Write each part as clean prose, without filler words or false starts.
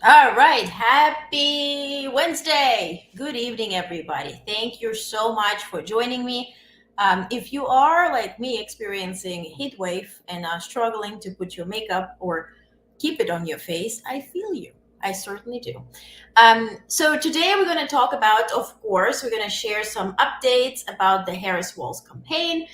All right. Happy Wednesday. Good evening, everybody. Thank you so much for joining me. If you are like me experiencing heat wave and struggling to put your makeup or keep it on your face, I feel you. I certainly do. So today we're going to talk about, of course, we're going to share some updates about the Harris Walls campaign.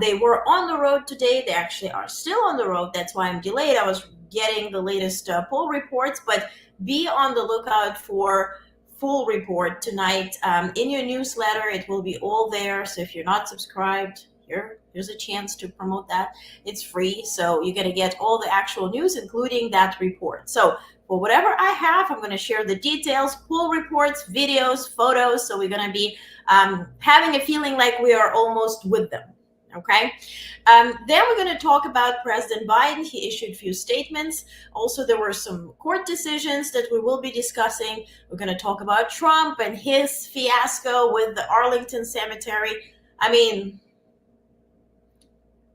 They were on the road today. They actually are still on the road. That's why I'm delayed. I was getting the latest poll reports, but be on the lookout for full report tonight in your newsletter. It will be all there. So if you're not subscribed, here's a chance to promote that. It's free, so you're going to get all the actual news, including that report. So for whatever I have, I'm going to share the details, full reports, videos, photos. So we're going to be having a feeling like we are almost with them. Okay. Then we're going to talk about President Biden. He issued a few statements. Also, there were some court decisions that we will be discussing. We're going to talk about Trump and his fiasco with the Arlington Cemetery. I mean,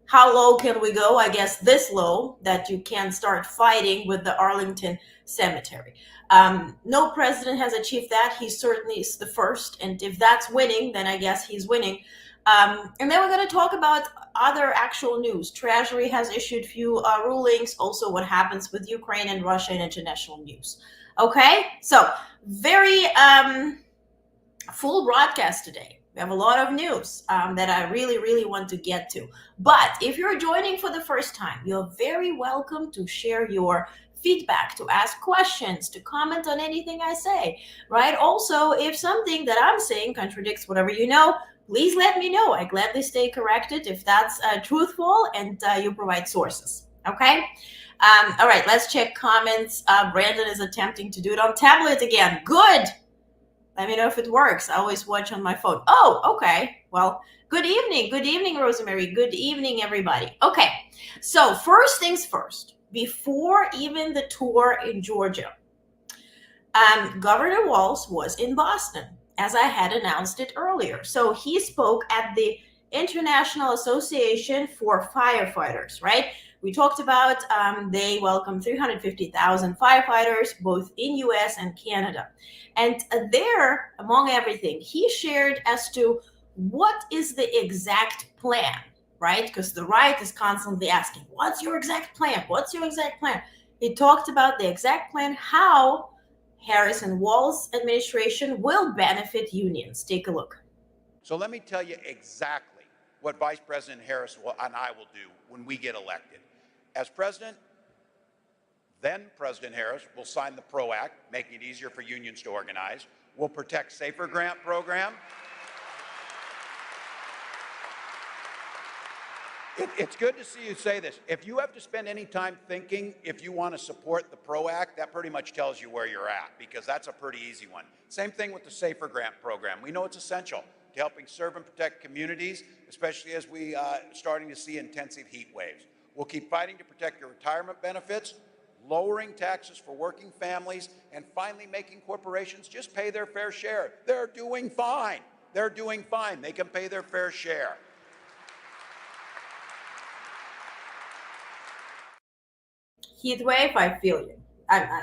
how low can we go? I guess this low that you can start fighting with the Arlington Cemetery. No president has achieved that. He certainly is the first. And if that's winning, then I guess he's winning. And then we're going to talk about other actual news. Treasury has issued few rulings. Also, what happens with Ukraine and Russia in international news. Okay, so very full broadcast today. We have a lot of news that I really, really want to get to. But if you're joining for the first time, you're very welcome to share your feedback, to ask questions, to comment on anything I say, right? Also, if something that I'm saying contradicts whatever you know, please let me know. I gladly stay corrected if that's truthful and you provide sources, okay? All right, let's check comments. Brandon is attempting to do it on tablet again. Good. Let me know if it works. I always watch on my phone. Oh, okay. Well, good evening. Good evening, Rosemary. Good evening, everybody. Okay. So first things first, before even the tour in Georgia, Governor Walz was in Boston, as I had announced it earlier. So he spoke at the International Association for Firefighters, right? We talked about they welcome 350,000 firefighters, both in US and Canada. And there, among everything, he shared as to what is the exact plan, right? Because the right is constantly asking, what's your exact plan? What's your exact plan? He talked about the exact plan, how Harris and Walz administration will benefit unions. Take a look. So let me tell you exactly what Vice President Harris and I will do when we get elected. As president, then President Harris will sign the PRO Act, making it easier for unions to organize. We'll protect Safer Grant program. It's good to see you say this. If you have to spend any time thinking if you want to support the PRO Act, that pretty much tells you where you're at, because that's a pretty easy one. Same thing with the Safer Grant program. We know it's essential to helping serve and protect communities, especially as we starting to see intensive heat waves. We'll keep fighting to protect your retirement benefits, lowering taxes for working families, and finally making corporations just pay their fair share. They're doing fine. They're doing fine. They can pay their fair share. Heat wave, I feel you.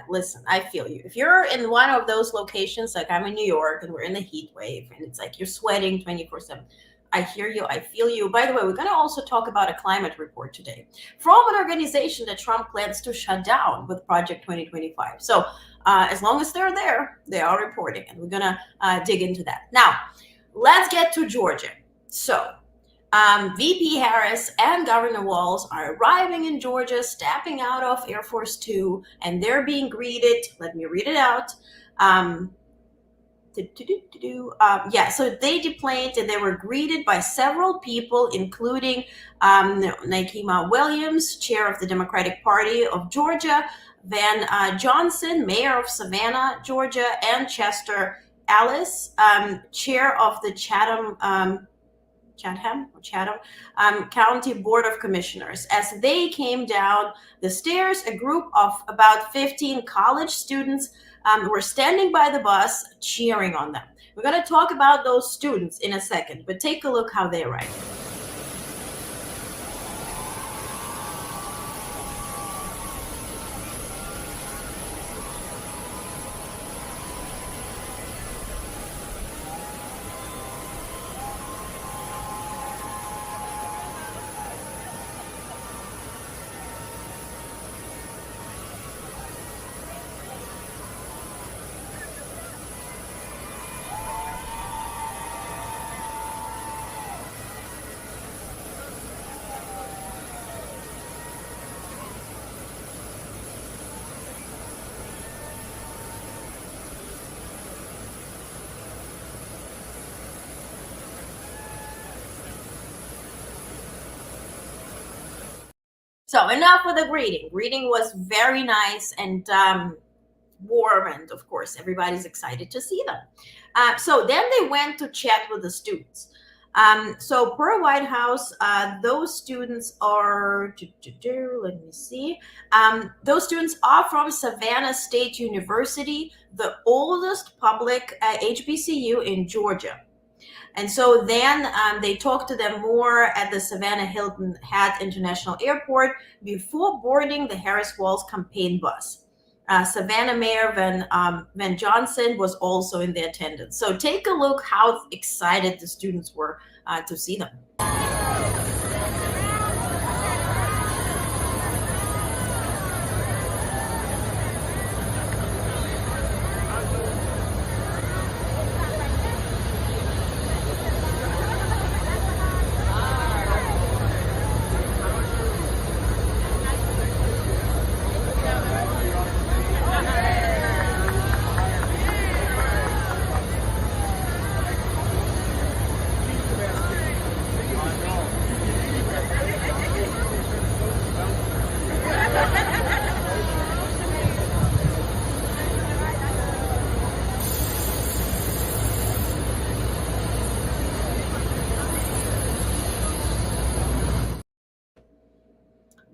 Listen, I feel you. If you're in one of those locations, like I'm in New York and we're in the heat wave and it's like you're sweating 24/7, I hear you. I feel you. By the way, we're going to also talk about a climate report today from an organization that Trump plans to shut down with Project 2025. So as long as they're there, they are reporting, and we're going to dig into that. Now, let's get to Georgia. So VP Harris and Governor Walz are arriving in Georgia, stepping out of Air Force Two, and they're being greeted. Let me read it out. So they deplaned and they were greeted by several people, including Nikema Williams, chair of the Democratic Party of Georgia, Van Johnson, mayor of Savannah, Georgia, and Chester Ellis, chair of the Chatham County Board of Commissioners. As they came down the stairs, a group of about 15 college students were standing by the bus cheering on them. We're going to talk about those students in a second, but take a look how they arrived. So enough with the greeting. Greeting was very nice and warm, and of course everybody's excited to see them. So then they went to chat with the students. So per White House, those students are, let me see, those students are from Savannah State University, the oldest public HBCU in Georgia. And so then they talked to them more at the Savannah Hilton Head International Airport before boarding the Harris Walz campaign bus. Savannah Mayor Van Johnson was also in the attendance. So take a look how excited the students were to see them.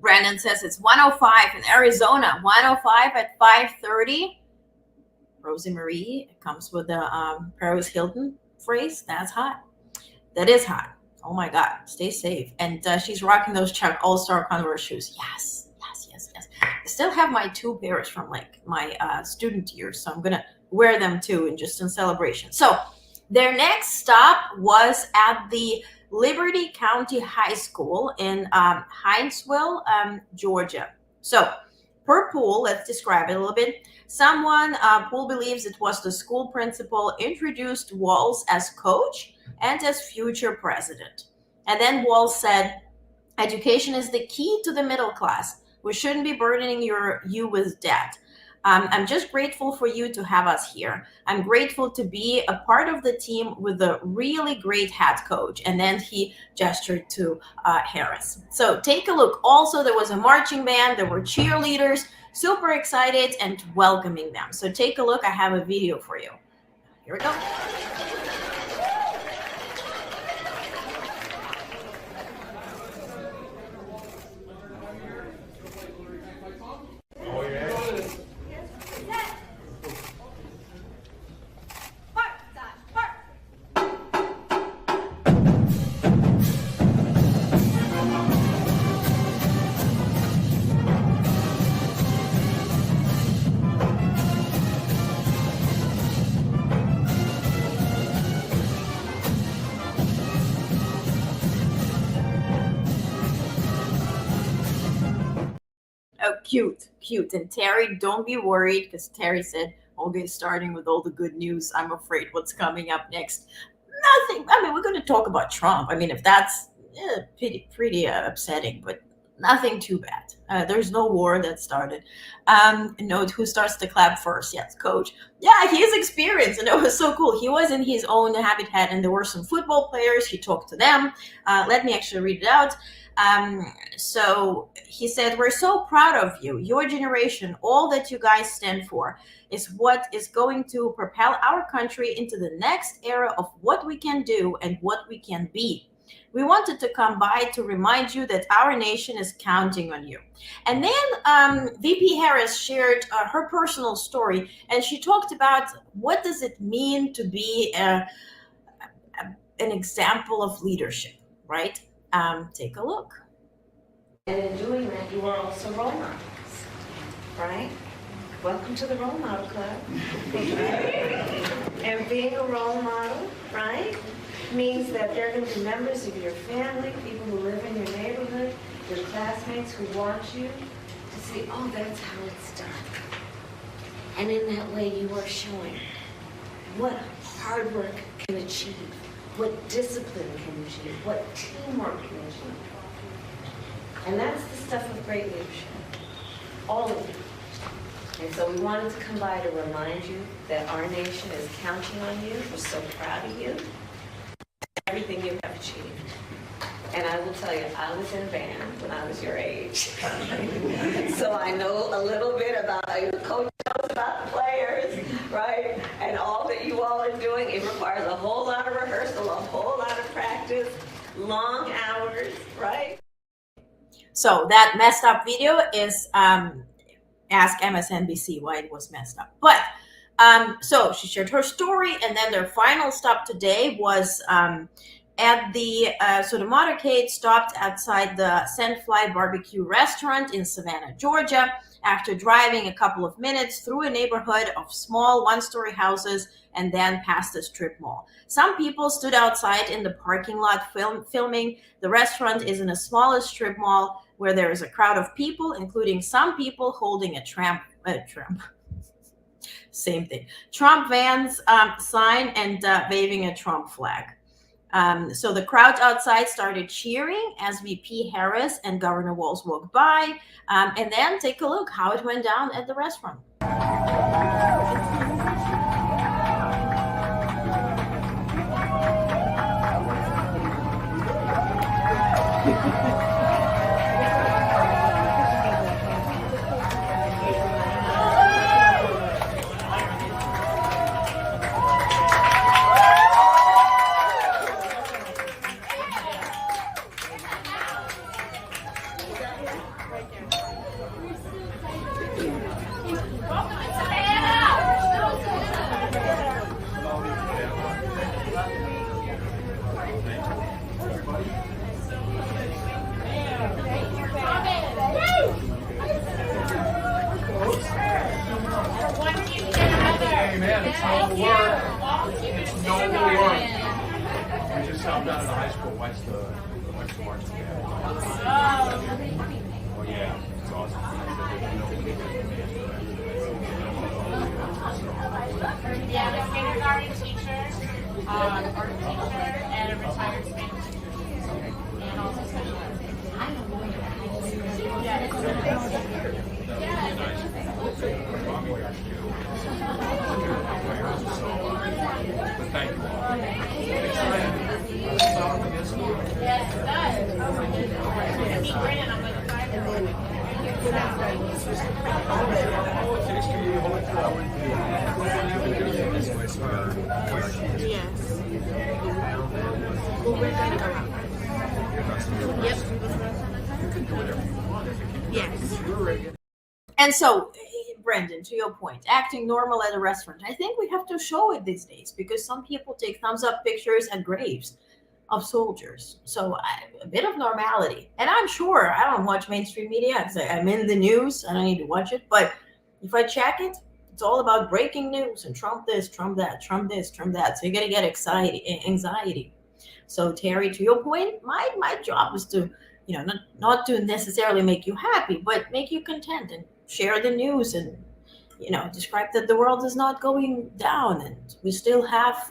Brandon says it's 105 in Arizona, 105 at 5:30. Rosie Marie comes with the Paris Hilton phrase. That's hot. That is hot. Oh my God. Stay safe. And she's rocking those Chuck All-Star Converse shoes. Yes, yes, yes, yes. I still have my 2 pairs from like my student years, so I'm gonna wear them too, just in celebration. So their next stop was at the Liberty County High School in Hinesville, Georgia. So per Poole, let's describe it a little bit. Poole believes it was the school principal introduced Walz as coach and as future president. And then Walz said, education is the key to the middle class. We shouldn't be burdening you with debt. I'm just grateful for you to have us here. I'm grateful to be a part of the team with a really great head coach. And then he gestured to Harris. So take a look. Also, there was a marching band. There were cheerleaders, super excited and welcoming them. So take a look. I have a video for you. Here we go. Oh, cute. And Terry, don't be worried, because Terry said, Olga is starting with all the good news. I'm afraid what's coming up next. Nothing. I mean, we're going to talk about Trump. I mean, if that's pretty upsetting, but nothing too bad. There's no war that started. Note who starts to clap first. Yes, coach. Yeah, he has experience, and it was so cool. He was in his own habitat, and there were some football players. He talked to them. Let me actually read it out. So he said, we're so proud of you. Your generation, all that you guys stand for is what is going to propel our country into the next era of what we can do and what we can be. We wanted to come by to remind you that our nation is counting on you. And then VP Harris shared her personal story, and she talked about what does it mean to be an example of leadership, right? Take a look. And in doing that, you are also role models, right? Welcome to the role model club. And being a role model, right, means that there are going to be members of your family, people who live in your neighborhood, your classmates who want you to see, oh, that's how it's done. And in that way, you are showing what hard work can achieve, what discipline can achieve, what teamwork can achieve. And that's the stuff of great leadership, all of you. And so we wanted to come by to remind you that our nation is counting on you. We're so proud of you, everything you have achieved. And I will tell you, I was in band when I was your age. coach. So I know a little bit about, coach knows about the players, right? And all that you all are doing, it requires a whole lot of rehearsal, a whole lot of practice, long hours, right? So that messed up video is ask MSNBC why it was messed up. But so she shared her story, and then their final stop today was at the so the motorcade stopped outside the Sandfly Barbecue restaurant in Savannah, Georgia, after driving a couple of minutes through a neighborhood of small one-story houses and then past the strip mall. Some people stood outside in the parking lot filming. The restaurant is in a smaller strip mall where there is a crowd of people, including some people holding a Trump same thing, Trump vans sign and waving a Trump flag. So the crowd outside started cheering as VP Harris and Governor Walz walked by. And then take a look how it went down at the restaurant. It's noble work. It's noble work. We just helped out at the high school. Watch the marching band. Oh yeah, it's awesome. Yeah, the kindergarten teacher, art teacher, and a retired Spanish teacher. And also special ed. Thank you. Yes, it does. See, Brandon, I'm going to try And so, Brendan, to your point, acting normal at a restaurant, I think we have to show it these days because some people take thumbs up pictures at graves of soldiers. So a bit of normality. And I'm sure I don't watch mainstream media. I'm in the news. I don't need to watch it. But if I check it, it's all about breaking news and Trump this, Trump that, Trump this, Trump that. So you're going to get anxiety. So Terry, to your point, my job is to, not to necessarily make you happy, but make you content and share the news and, describe that the world is not going down and we still have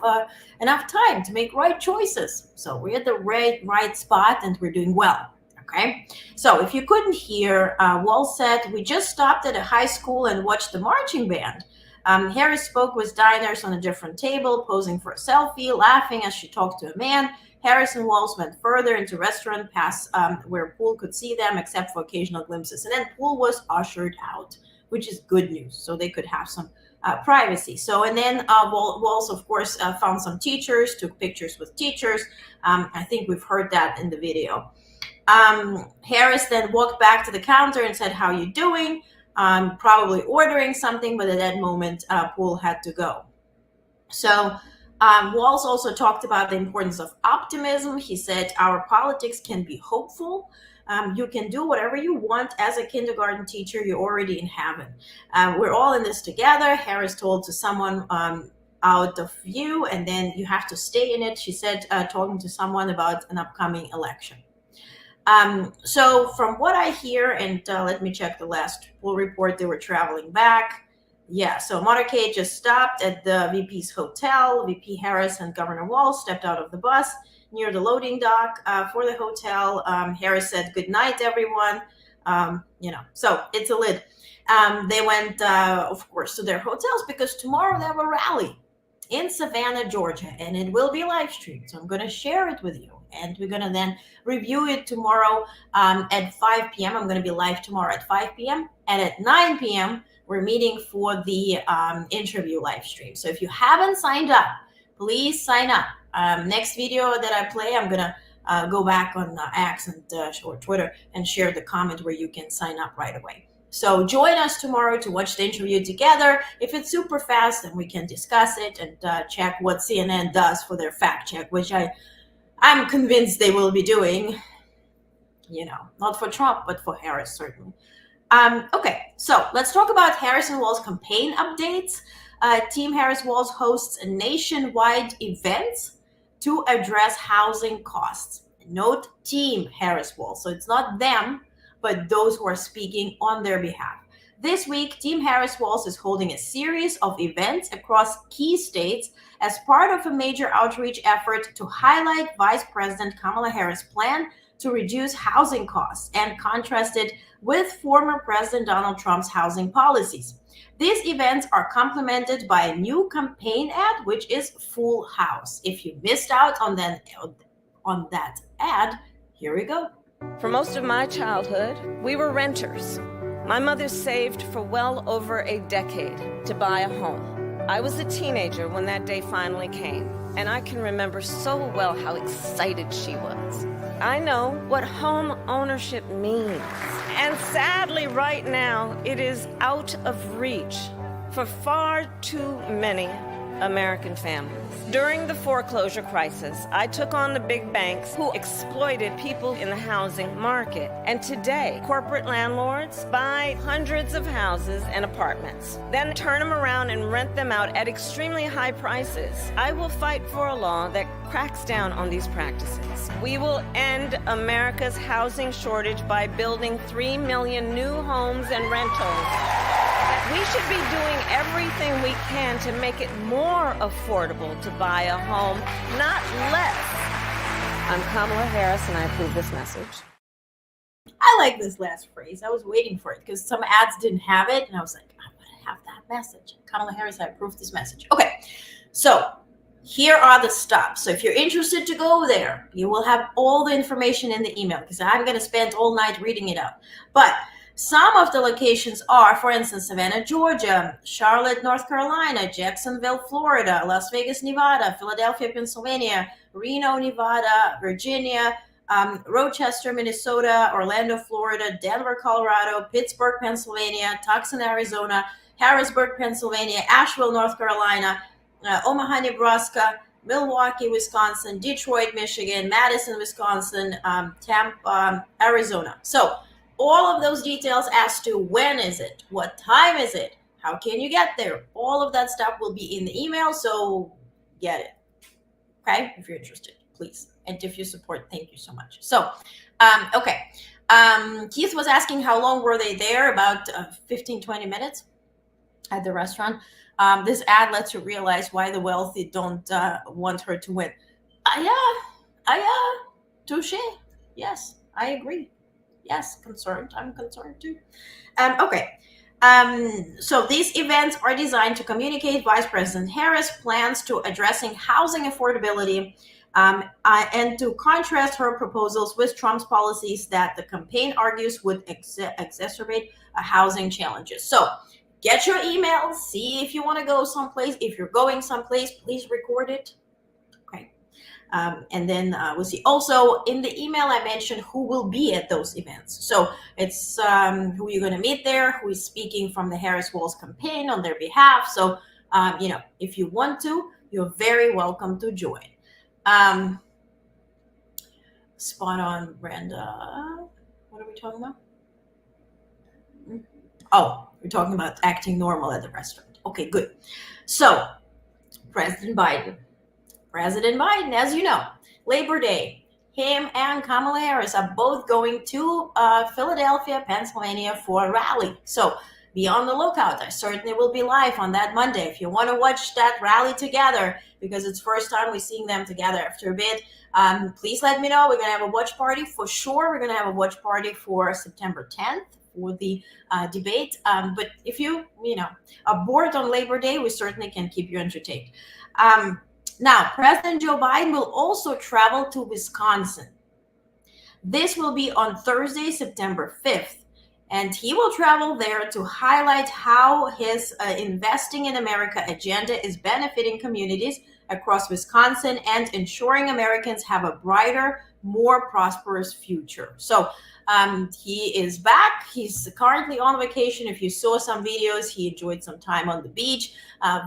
enough time to make right choices. So we're at the right spot and we're doing well. Okay. So if you couldn't hear, Walz said, we just stopped at a high school and watched the marching band. Harris spoke with diners on a different table, posing for a selfie, laughing as she talked to a man. Harris and Walz went further into restaurant past where Poole could see them, except for occasional glimpses. And then Poole was ushered out, which is good news. So they could have some privacy. So, and then Walz, of course, found some teachers, took pictures with teachers. I think we've heard that in the video. Harris then walked back to the counter and said, how you doing? Probably ordering something, but at that moment, Poole had to go. So Walz also talked about the importance of optimism. He said, our politics can be hopeful. You can do whatever you want as a kindergarten teacher. You're already in heaven. We're all in this together, Harris told to someone out of view, and then you have to stay in it, she said, talking to someone about an upcoming election. So from what I hear, and let me check the last Poole report, they were traveling back. Yeah, so motorcade just stopped at the VP's hotel. VP Harris and Governor Walz stepped out of the bus near the loading dock for the hotel. Harris said, good night, everyone. So it's a lid. They went, of course, to their hotels because tomorrow they have a rally in Savannah, Georgia, and it will be live streamed. So I'm going to share it with you. And we're going to then review it tomorrow at 5 p.m. I'm going to be live tomorrow at 5 p.m. And at 9 p.m., we're meeting for the interview live stream. So if you haven't signed up, please sign up. Next video that I play, I'm going to go back on X and or Twitter and share the comment where you can sign up right away. So join us tomorrow to watch the interview together. If it's super fast, then we can discuss it and check what CNN does for their fact check, which I'm convinced they will be doing. You know, not for Trump, but for Harris, certainly. Okay, so let's talk about Harris and Walz campaign updates. Team Harris Walz hosts a nationwide event to address housing costs. Note Team Harris Walz, so it's not them, but those who are speaking on their behalf. This week, Team Harris Walz is holding a series of events across key states as part of a major outreach effort to highlight Vice President Kamala Harris' plan to reduce housing costs and contrast it with former President Donald Trump's housing policies. These events are complemented by a new campaign ad, which is Full House. If you missed out on that ad, here we go. For most of my childhood, we were renters. My mother saved for well over a decade to buy a home. I was a teenager when that day finally came, and I can remember so well how excited she was. I know what home ownership means. And sadly, right now, it is out of reach for far too many American families. During the foreclosure crisis, I took on the big banks who exploited people in the housing market. And today, corporate landlords buy hundreds of houses and apartments, then turn them around and rent them out at extremely high prices. I will fight for a law that cracks down on these practices. We will end America's housing shortage by building 3 million new homes and rentals. We should be doing everything we can to make it more affordable to buy a home, not less. I'm Kamala Harris, and I approve this message. I like this last phrase. I was waiting for it because some ads didn't have it, and I was like, I'm going to have that message. Kamala Harris, I approve this message. Okay, so here are the stops. So if you're interested to go there, you will have all the information in the email because I'm going to spend all night reading it out. But some of the locations are, for instance, Savannah, Georgia, Charlotte, North Carolina, Jacksonville, Florida, Las Vegas, Nevada, Philadelphia, Pennsylvania, Reno, Nevada, Virginia, Rochester, Minnesota, Orlando, Florida, Denver, Colorado, Pittsburgh, Pennsylvania, Tucson, Arizona, Harrisburg, Pennsylvania, Asheville, North Carolina, Omaha, Nebraska, Milwaukee, Wisconsin, Detroit, Michigan, Madison, Wisconsin, Tampa, Arizona. So all of those details as to when is it, what time is it, how can you get there, all of that stuff will be in the email, so get it. Okay, if you're interested, please. And if you support, thank you so much. So, okay. Keith was asking how long were they there, about 15, 20 minutes at the restaurant. This ad lets you realize why the wealthy don't want her to win. Touche. Yes, I agree. Yes, concerned. I'm concerned too. Okay. So these events are designed to communicate Vice President Harris' plans to addressing housing affordability and to contrast her proposals with Trump's policies that the campaign argues would exacerbate housing challenges. So get your email, see if you want to go someplace. If you're going someplace, please record it. Okay. And then we'll see. Also, in the email, I mentioned who will be at those events. So it's who you're going to meet there, who is speaking from the Harris Walz campaign on their behalf. So, if you want to, you're very welcome to join. Spot on, Brenda. What are we talking about? Oh, we're talking about acting normal at the restaurant. Okay, good. So, President Biden, as you know, Labor Day, him and Kamala Harris are both going to Philadelphia, Pennsylvania for a rally. So be on the lookout. I certainly will be live on that Monday if you want to watch that rally together, because it's first time we're seeing them together after a bit. Please let me know. We're going to have a watch party for sure. We're going to have a watch party for September 10th for the debate. But if you are bored on Labor Day, we certainly can keep you entertained. Now, President Joe Biden will also travel to Wisconsin. This will be on Thursday, September 5th. And he will travel there to highlight how his Investing in America agenda is benefiting communities across Wisconsin and ensuring Americans have a brighter, more prosperous future. So he is back. He's currently on vacation. If you saw some videos, he enjoyed some time on the beach.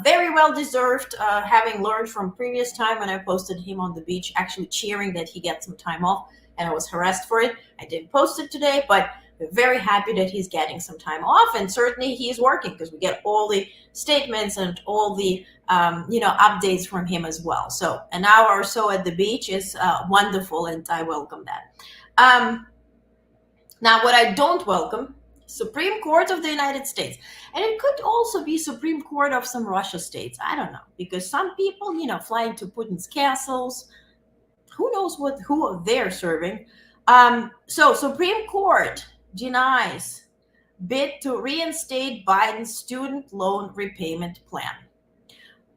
Very well deserved, having learned from previous time when I posted him on the beach, actually cheering that he gets some time off, and I was harassed for it. I didn't post it today, but we're very happy that he's getting some time off, and certainly he's working because we get all the statements and all the updates from him as well. So an hour or so at the beach is wonderful, and I welcome that. Now, what I don't welcome, Supreme Court of the United States. And it could also be Supreme Court of some Russia states. I don't know, because some people, fly into Putin's castles. Who knows who they're serving. So Supreme Court denies bid to reinstate Biden's student loan repayment plan.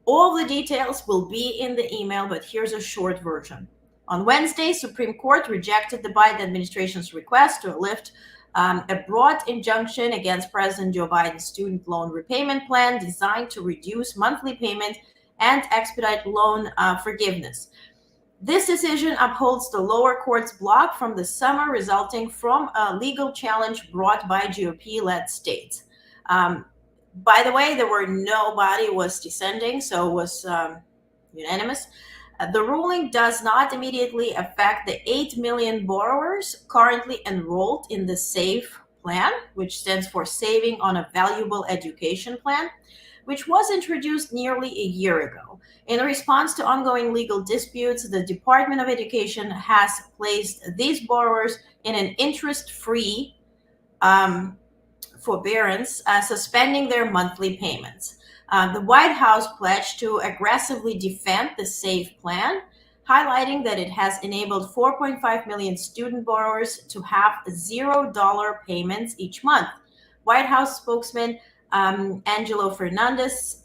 All the details will be in the email, but here's a short version. On Wednesday, Supreme Court rejected the Biden administration's request to lift a broad injunction against President Joe Biden's student loan repayment plan designed to reduce monthly payment and expedite loan forgiveness. This decision upholds the lower court's block from the summer resulting from a legal challenge brought by GOP-led states. By the way, nobody was dissenting, so it was unanimous. The ruling does not immediately affect the 8 million borrowers currently enrolled in the SAVE plan, which stands for Saving on a Valuable Education Plan, which was introduced nearly a year ago. In response to ongoing legal disputes, the Department of Education has placed these borrowers in an interest-free forbearance, suspending their monthly payments. The White House pledged to aggressively defend the SAVE plan, highlighting that it has enabled 4.5 million student borrowers to have $0 payments each month. White House spokesman Angelo Hernandez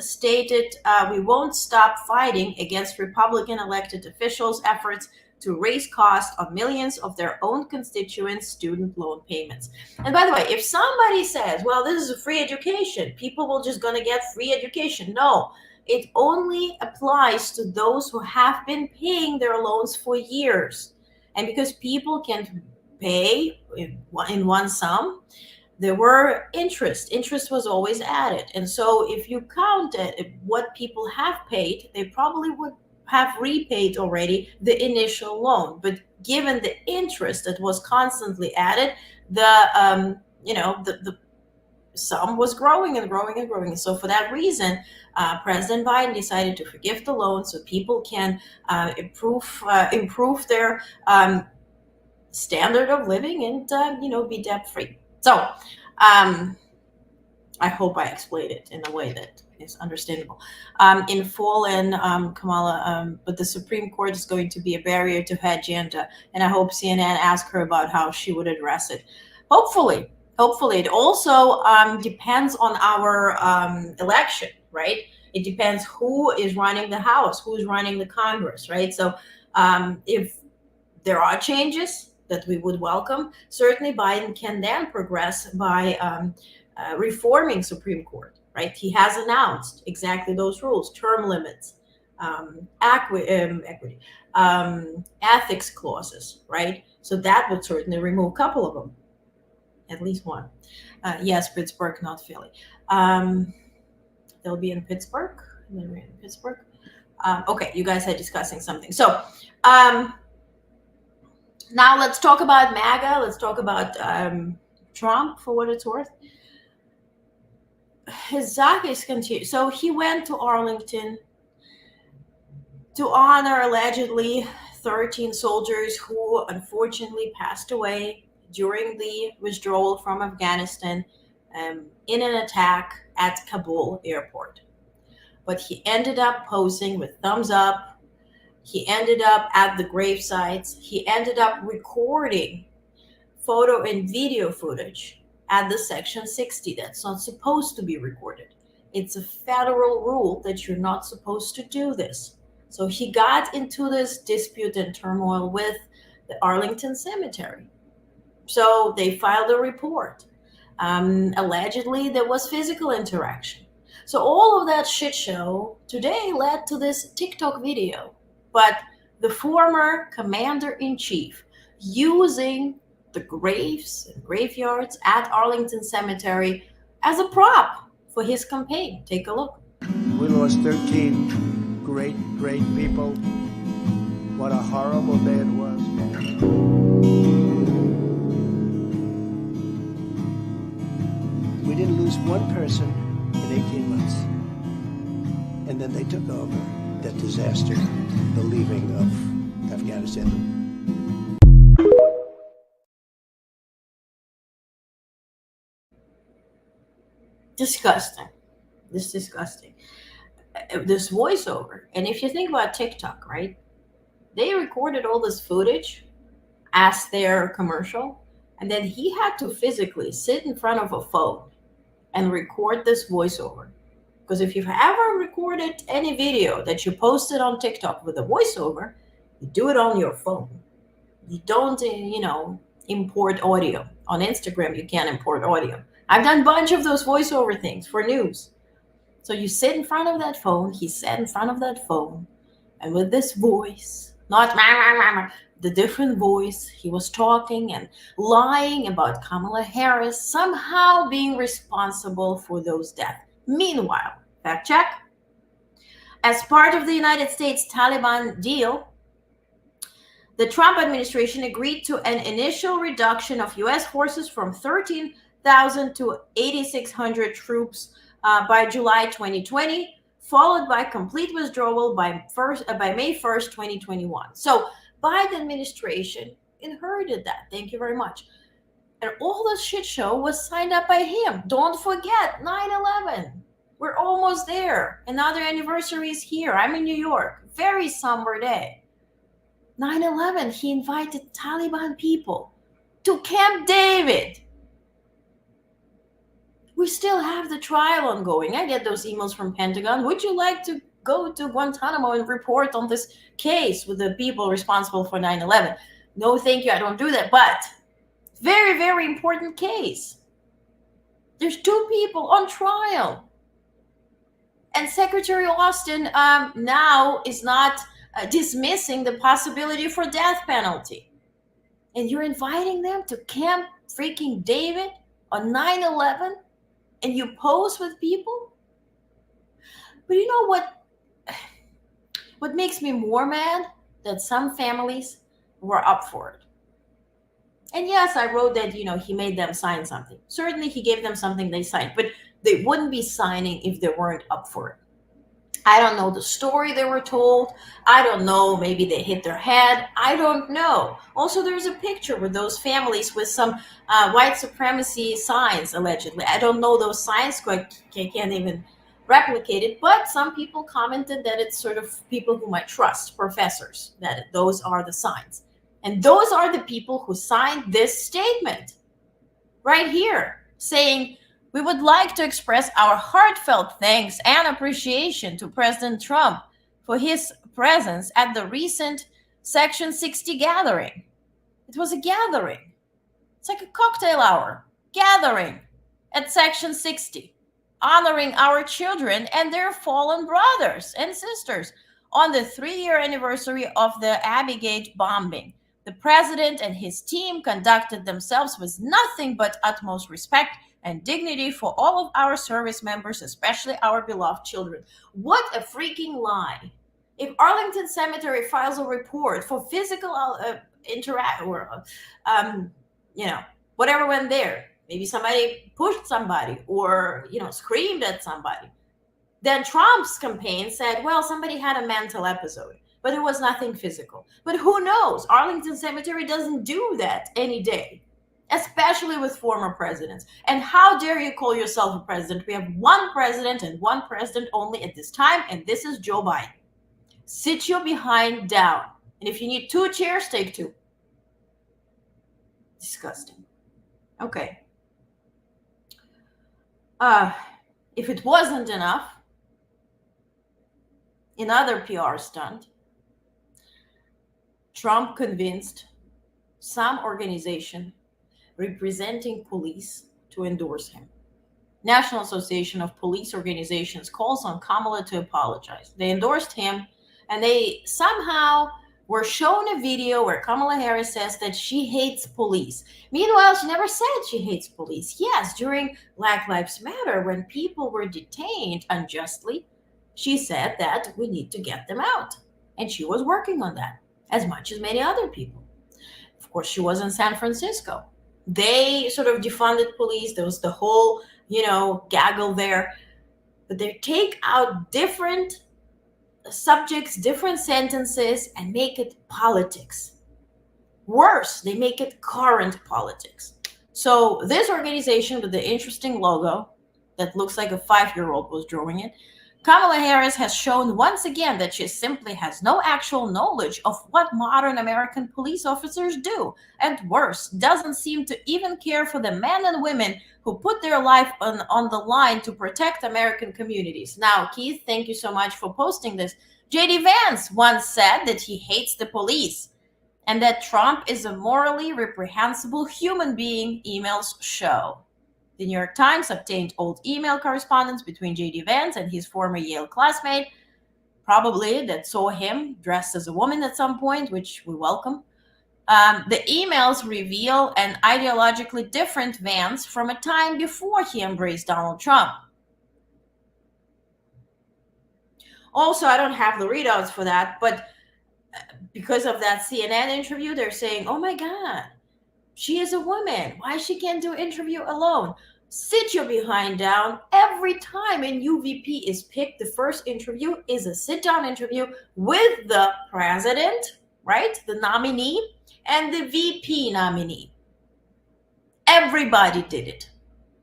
stated, "We won't stop fighting against Republican elected officials' efforts to raise costs of millions of their own constituents' student loan payments." And by the way, if somebody says, well, this is a free education, people will just going to get free education. No, it only applies to those who have been paying their loans for years. And because people can pay in one sum, there were interest. Interest was always added. And so if you counted what people have paid, they probably would have repaid already the initial loan. But given the interest that was constantly added, the sum was growing and growing and growing. And so for that reason, President Biden decided to forgive the loan so people can improve their standard of living and be debt free. So I hope I explained it in a way that is understandable in full. And Kamala, but the Supreme Court is going to be a barrier to her agenda, and I hope CNN asks her about how she would address it. Hopefully. It also depends on our election, right? It depends who is running the House, who is running the Congress, right? So if there are changes that we would welcome, certainly Biden can then progress by reforming Supreme Court, right? He has announced exactly those rules: term limits, equity, ethics clauses, right? So that would certainly remove a couple of them, at least one. Yes, Pittsburgh, not Philly. They'll be in Pittsburgh. Okay, you guys are discussing something. So now let's talk about MAGA. Let's talk about Trump, for what it's worth. His saga is continued. So he went to Arlington to honor allegedly 13 soldiers who unfortunately passed away during the withdrawal from Afghanistan in an attack at Kabul airport. But he ended up posing with thumbs up. He ended up at the grave sites. He ended up recording photo and video footage at the Section 60 that's not supposed to be recorded. It's a federal rule that you're not supposed to do this. So he got into this dispute and turmoil with the Arlington Cemetery. So they filed a report. Allegedly, there was physical interaction. So all of that shit show today led to this TikTok video. But the former commander in chief using the graves and graveyards at Arlington Cemetery as a prop for his campaign. Take a look. We lost 13 great people. What a horrible day it was. We didn't lose one person in 18 months. And then they took over that disaster, the leaving of Afghanistan. Disgusting. This disgusting. This voiceover. And if you think about TikTok, right? They recorded all this footage as their commercial, and then he had to physically sit in front of a phone and record this voiceover. Because if you've ever recorded any video that you posted on TikTok with a voiceover, you do it on your phone. You don't, import audio. On Instagram, you can't import audio. I've done a bunch of those voiceover things for news. So you sit in front of that phone, he sat in front of that phone, and with this voice, not the different voice, he was talking and lying about Kamala Harris somehow being responsible for those deaths. Meanwhile, fact check, as part of the United States Taliban deal, the Trump administration agreed to an initial reduction of U.S. forces from 13,000 to 8,600 troops by July 2020, followed by complete withdrawal by May 1st, 2021. So Biden administration inherited that. Thank you very much. And all this shit show was signed up by him. Don't forget 9/11. We're almost there. Another anniversary is here. I'm in New York. Very somber day. 9/11, he invited Taliban people to Camp David. We still have the trial ongoing. I get those emails from Pentagon. Would you like to go to Guantanamo and report on this case with the people responsible for 9/11? No, thank you. I don't do that. But very, very important case. There's 2 people on trial. And Secretary Austin now is not dismissing the possibility for death penalty. And you're inviting them to Camp freaking David on 9/11? And you pose with people? But you know what makes me more mad? That some families were up for it. And yes, I wrote that, he made them sign something. Certainly he gave them something they signed, but they wouldn't be signing if they weren't up for it. I don't know the story they were told. I don't know. Maybe they hit their head. I don't know. Also, there's a picture with those families with some white supremacy signs, allegedly. I don't know those signs. I can't even replicate it. But some people commented that it's sort of people whom I trust, professors, that those are the signs. And those are the people who signed this statement right here, saying, "We would like to express our heartfelt thanks and appreciation to President Trump for his presence at the recent Section 60 gathering." It was a gathering. It's like a cocktail hour gathering at Section 60, honoring our children and their fallen brothers and sisters on the 3-year anniversary of the Abbey Gate bombing. The president and his team conducted themselves with nothing but utmost respect and dignity for all of our service members, especially our beloved children. What a freaking lie. If Arlington Cemetery files a report for physical interaction or, whatever went there, maybe somebody pushed somebody or, screamed at somebody, then Trump's campaign said, well, somebody had a mental episode, but it was nothing physical. But who knows? Arlington Cemetery doesn't do that any day, especially with former presidents. And how dare you call yourself a president? We have one president and one president only at this time, and this is Joe Biden. Sit your behind down. And if you need 2 chairs, take 2. Disgusting. Okay. if it wasn't enough, another PR stunt, Trump convinced some organization representing police to endorse him. National Association of Police Organizations calls on Kamala to apologize. They endorsed him, and they somehow were shown a video where Kamala Harris says that she hates police. Meanwhile, she never said she hates police. Yes, during Black Lives Matter, when people were detained unjustly, she said that we need to get them out. And she was working on that, as much as many other people. Of course, she was in San Francisco. They sort of defunded police. There was the whole, gaggle there. But they take out different subjects, different sentences, and make it politics. Worse, they make it current politics. So this organization with the interesting logo that looks like a 5-year-old was drawing it, Kamala Harris has shown once again that she simply has no actual knowledge of what modern American police officers do. And worse, doesn't seem to even care for the men and women who put their life on the line to protect American communities. Now, Keith, thank you so much for posting this. J.D. Vance once said that he hates the police and that Trump is a morally reprehensible human being, emails show. The New York Times obtained old email correspondence between J.D. Vance and his former Yale classmate, probably that saw him dressed as a woman at some point, which we welcome. The emails reveal an ideologically different Vance from a time before he embraced Donald Trump. Also, I don't have the readouts for that, but because of that CNN interview, they're saying, oh my God, she is a woman. Why she can't do an interview alone? Sit your behind down. Every time a new VP is picked, the first interview is a sit-down interview with the president, right? The nominee, and the VP nominee. Everybody did it.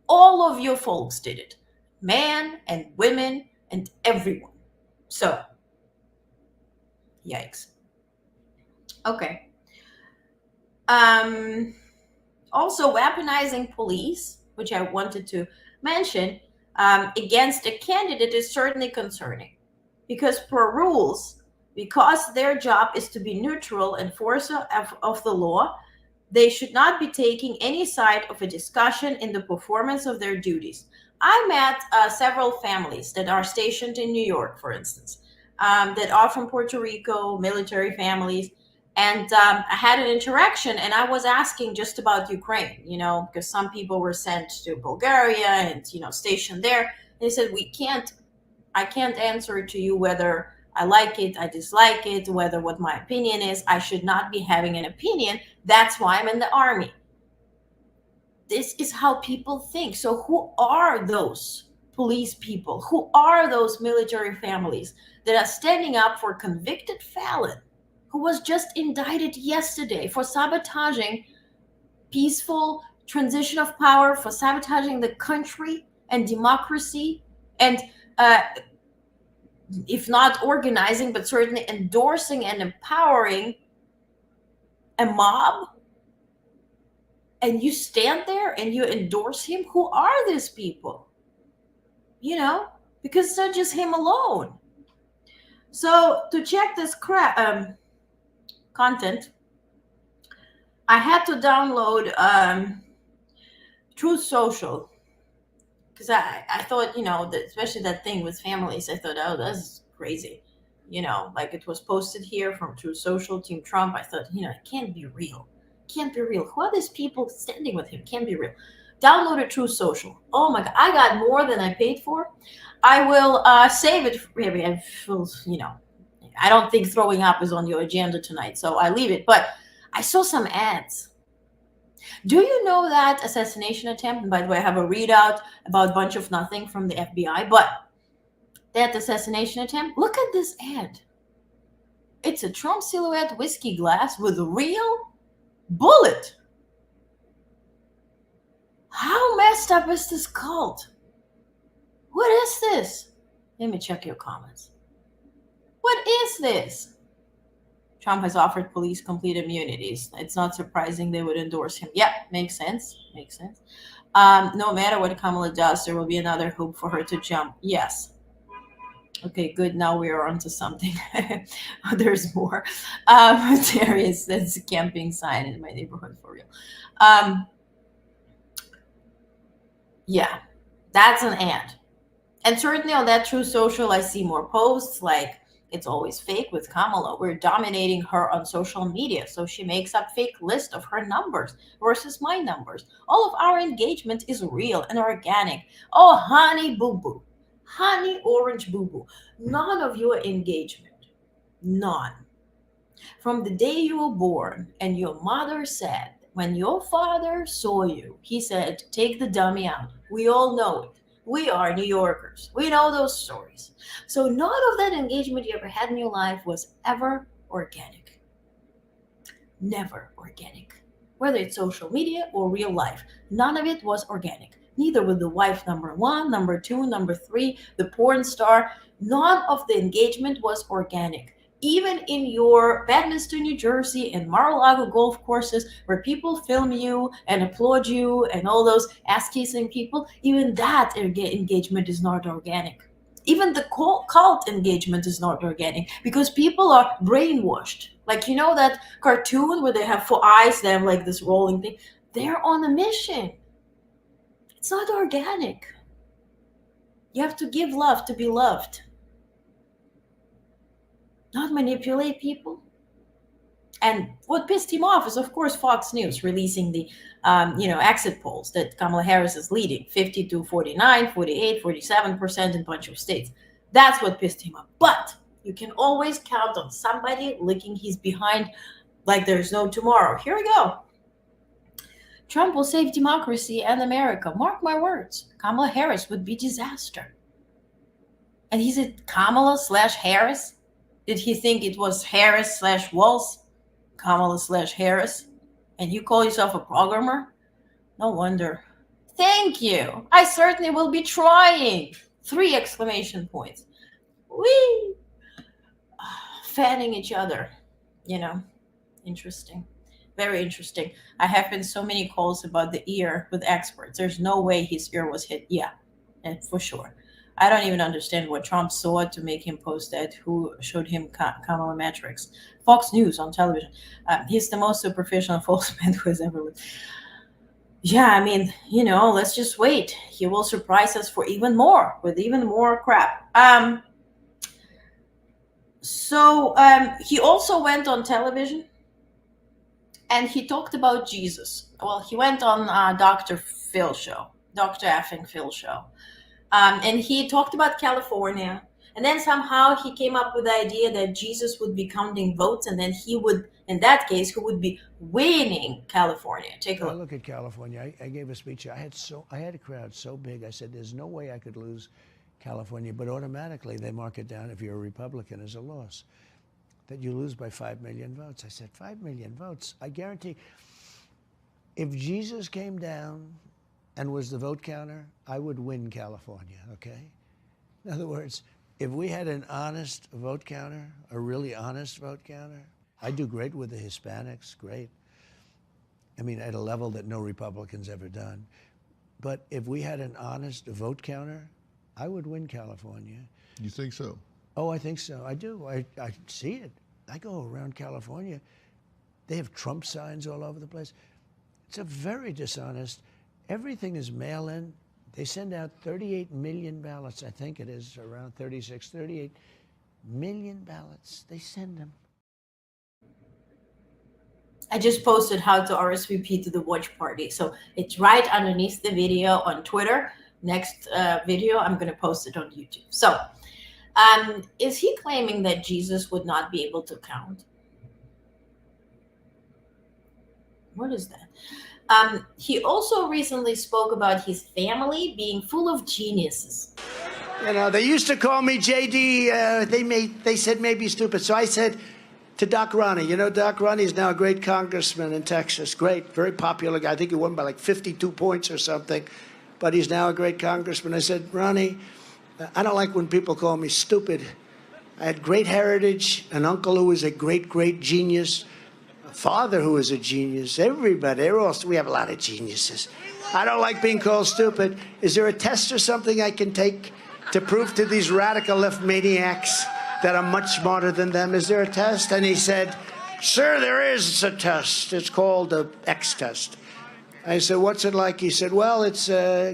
All of you folks did it. Men and women and everyone. So, yikes. Okay. Also, weaponizing police, which I wanted to mention, against a candidate is certainly concerning. Because per rules, because their job is to be neutral enforcer of the law, they should not be taking any side of a discussion in the performance of their duties. I met several families that are stationed in New York, for instance, that are from Puerto Rico, military families. And I had an interaction, and I was asking just about Ukraine, because some people were sent to Bulgaria and, stationed there. They said, I can't answer to you whether I like it, I dislike it, whether what my opinion is. I should not be having an opinion. That's why I'm in the army. This is how people think. So who are those police people? Who are those military families that are standing up for a convicted felon who was just indicted yesterday for sabotaging peaceful transition of power, for sabotaging the country and democracy, and if not organizing, but certainly endorsing and empowering a mob? And you stand there and you endorse him? Who are these people? Because it's not just him alone. So to check this content, I had to download Truth Social, because I thought, that especially that thing with families, I thought, oh, that's crazy. Like it was posted here from Truth Social, Team Trump. I thought, it can't be real. Can't be real. Who are these people standing with him? Can't be real. Downloaded Truth Social. Oh my God, I got more than I paid for. I will save it. Maybe I feel, I don't think throwing up is on your agenda tonight, so I leave it. But I saw some ads. Do you know that assassination attempt? And by the way, I have a readout about a bunch of nothing from the FBI, but that assassination attempt, look at this ad. It's a Trump silhouette whiskey glass with a real bullet. How messed up is this cult? What is this? Let me check your comments. What is this? Trump has offered police complete immunities. It's not surprising they would endorse him. Yeah, makes sense. Makes sense. No matter what Kamala does, there will be another hoop for her to jump. Yes. Okay, good. Now we are onto something. There's more. There is that's a camping sign in my neighborhood for real. Yeah, that's an ad. And certainly on that True Social, I see more posts like it's always fake with Kamala. We're dominating her on social media. So she makes up fake list of her numbers versus my numbers. All of our engagement is real and organic. Oh, honey boo boo. Honey orange boo boo. None of your engagement. None. From the day you were born, and your mother said, when your father saw you, he said, take the dummy out. We all know it. We are New Yorkers. We know those stories. So none of that engagement you ever had in your life was ever organic. Never organic. Whether it's social media or real life, none of it was organic. Neither with the wife number 1, number 2, number 3, the porn star. None of the engagement was organic. Even in your Bedminster, New Jersey, and Mar-a-Lago golf courses where people film you and applaud you and all those ass-kissing people, even that engagement is not organic. Even the cult engagement is not organic because people are brainwashed. Like, you know that cartoon where they have 4 eyes, they have like this rolling thing? They're on a mission. It's not organic. You have to give love to be loved. Not manipulate people. And what pissed him off is, of course, Fox News releasing the, exit polls that Kamala Harris is leading, 52, 49, 48, 47% in a bunch of states. That's what pissed him off. But you can always count on somebody licking his behind like there's no tomorrow. Here we go. Trump will save democracy and America. Mark my words. Kamala Harris would be disaster. And he said Kamala/Harris. Did he think it was Harris/Walz? Kamala/Harris? And you call yourself a programmer? No wonder. Thank you. I certainly will be trying. 3 exclamation points. Whee! Fanning each other. Interesting. Very interesting. I have been so many calls about the ear with experts. There's no way his ear was hit. Yeah, and for sure. I don't even understand what Trump saw to make him post that. Who showed him Kamala metrics? Fox News on television. He's the most superficial and false man who has ever lived. Yeah, I mean, let's just wait. He will surprise us with even more crap. So he also went on television and he talked about Jesus. Well, he went on Dr. effing Phil show. And he talked about California. And then somehow he came up with the idea that Jesus would be counting votes, and then he would, in that case, who would be winning California. Take a look. Look at California. I gave a speech. I had a crowd so big. I said, "There's no way I could lose California," but automatically they mark it down if you're a Republican as a loss, that you lose by 5 million votes. I said, 5 million votes. I guarantee, if Jesus came down and was the vote counter, I would win California. Okay. In other words, if we had an honest vote counter, a really honest vote counter, I'd do great with the Hispanics, great. I mean, at a level that no Republican's ever done. But if we had an honest vote counter, I would win California. You think so? Oh, I think so. I do. I see it. I go around California. They have Trump signs all over the place. It's a very dishonest. Everything is mail-in. They send out 38 million ballots. I think it is around 36, 38 million ballots. They send them. I just posted how to RSVP to the watch party. So it's right underneath the video on Twitter. Next video, I'm going to post it on YouTube. So is he claiming that Jesus would not be able to count? What is that? He also recently spoke about his family being full of geniuses. They used to call me JD. They said maybe stupid. So I said to Doc Ronnie, Doc Ronnie is now a great congressman in Texas. Great, very popular guy. I think he won by like 52 points or something. But he's now a great congressman. I said, Ronnie, I don't like when people call me stupid. I had great heritage, an uncle who was a great, great genius, father who was a genius. Everybody, we have a lot of geniuses. I don't like being called stupid. Is there a test or something I can take to prove to these radical left maniacs that I'm much smarter than them? Is there a test? And he said, sir, there is a test. It's called the X test. I said, what's it like? He said, well, it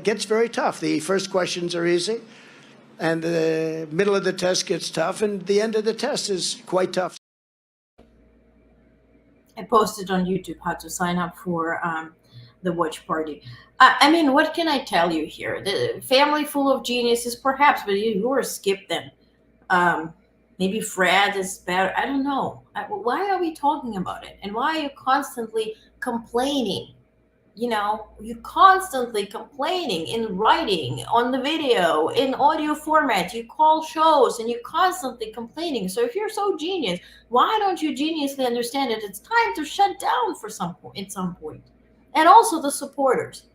gets very tough. The first questions are easy, and the middle of the test gets tough, and the end of the test is quite tough. I posted on YouTube how to sign up for the watch party. I mean, what can I tell you here? The family full of geniuses, perhaps, but you were skip them. Maybe Fred is better. I don't know. Why are we talking about it? And why are you constantly complaining? You're constantly complaining in writing, on the video, in audio format. You call shows and you're constantly complaining. So if you're so genius, why don't you geniusly understand that it's time to shut down at some point? And also the supporters.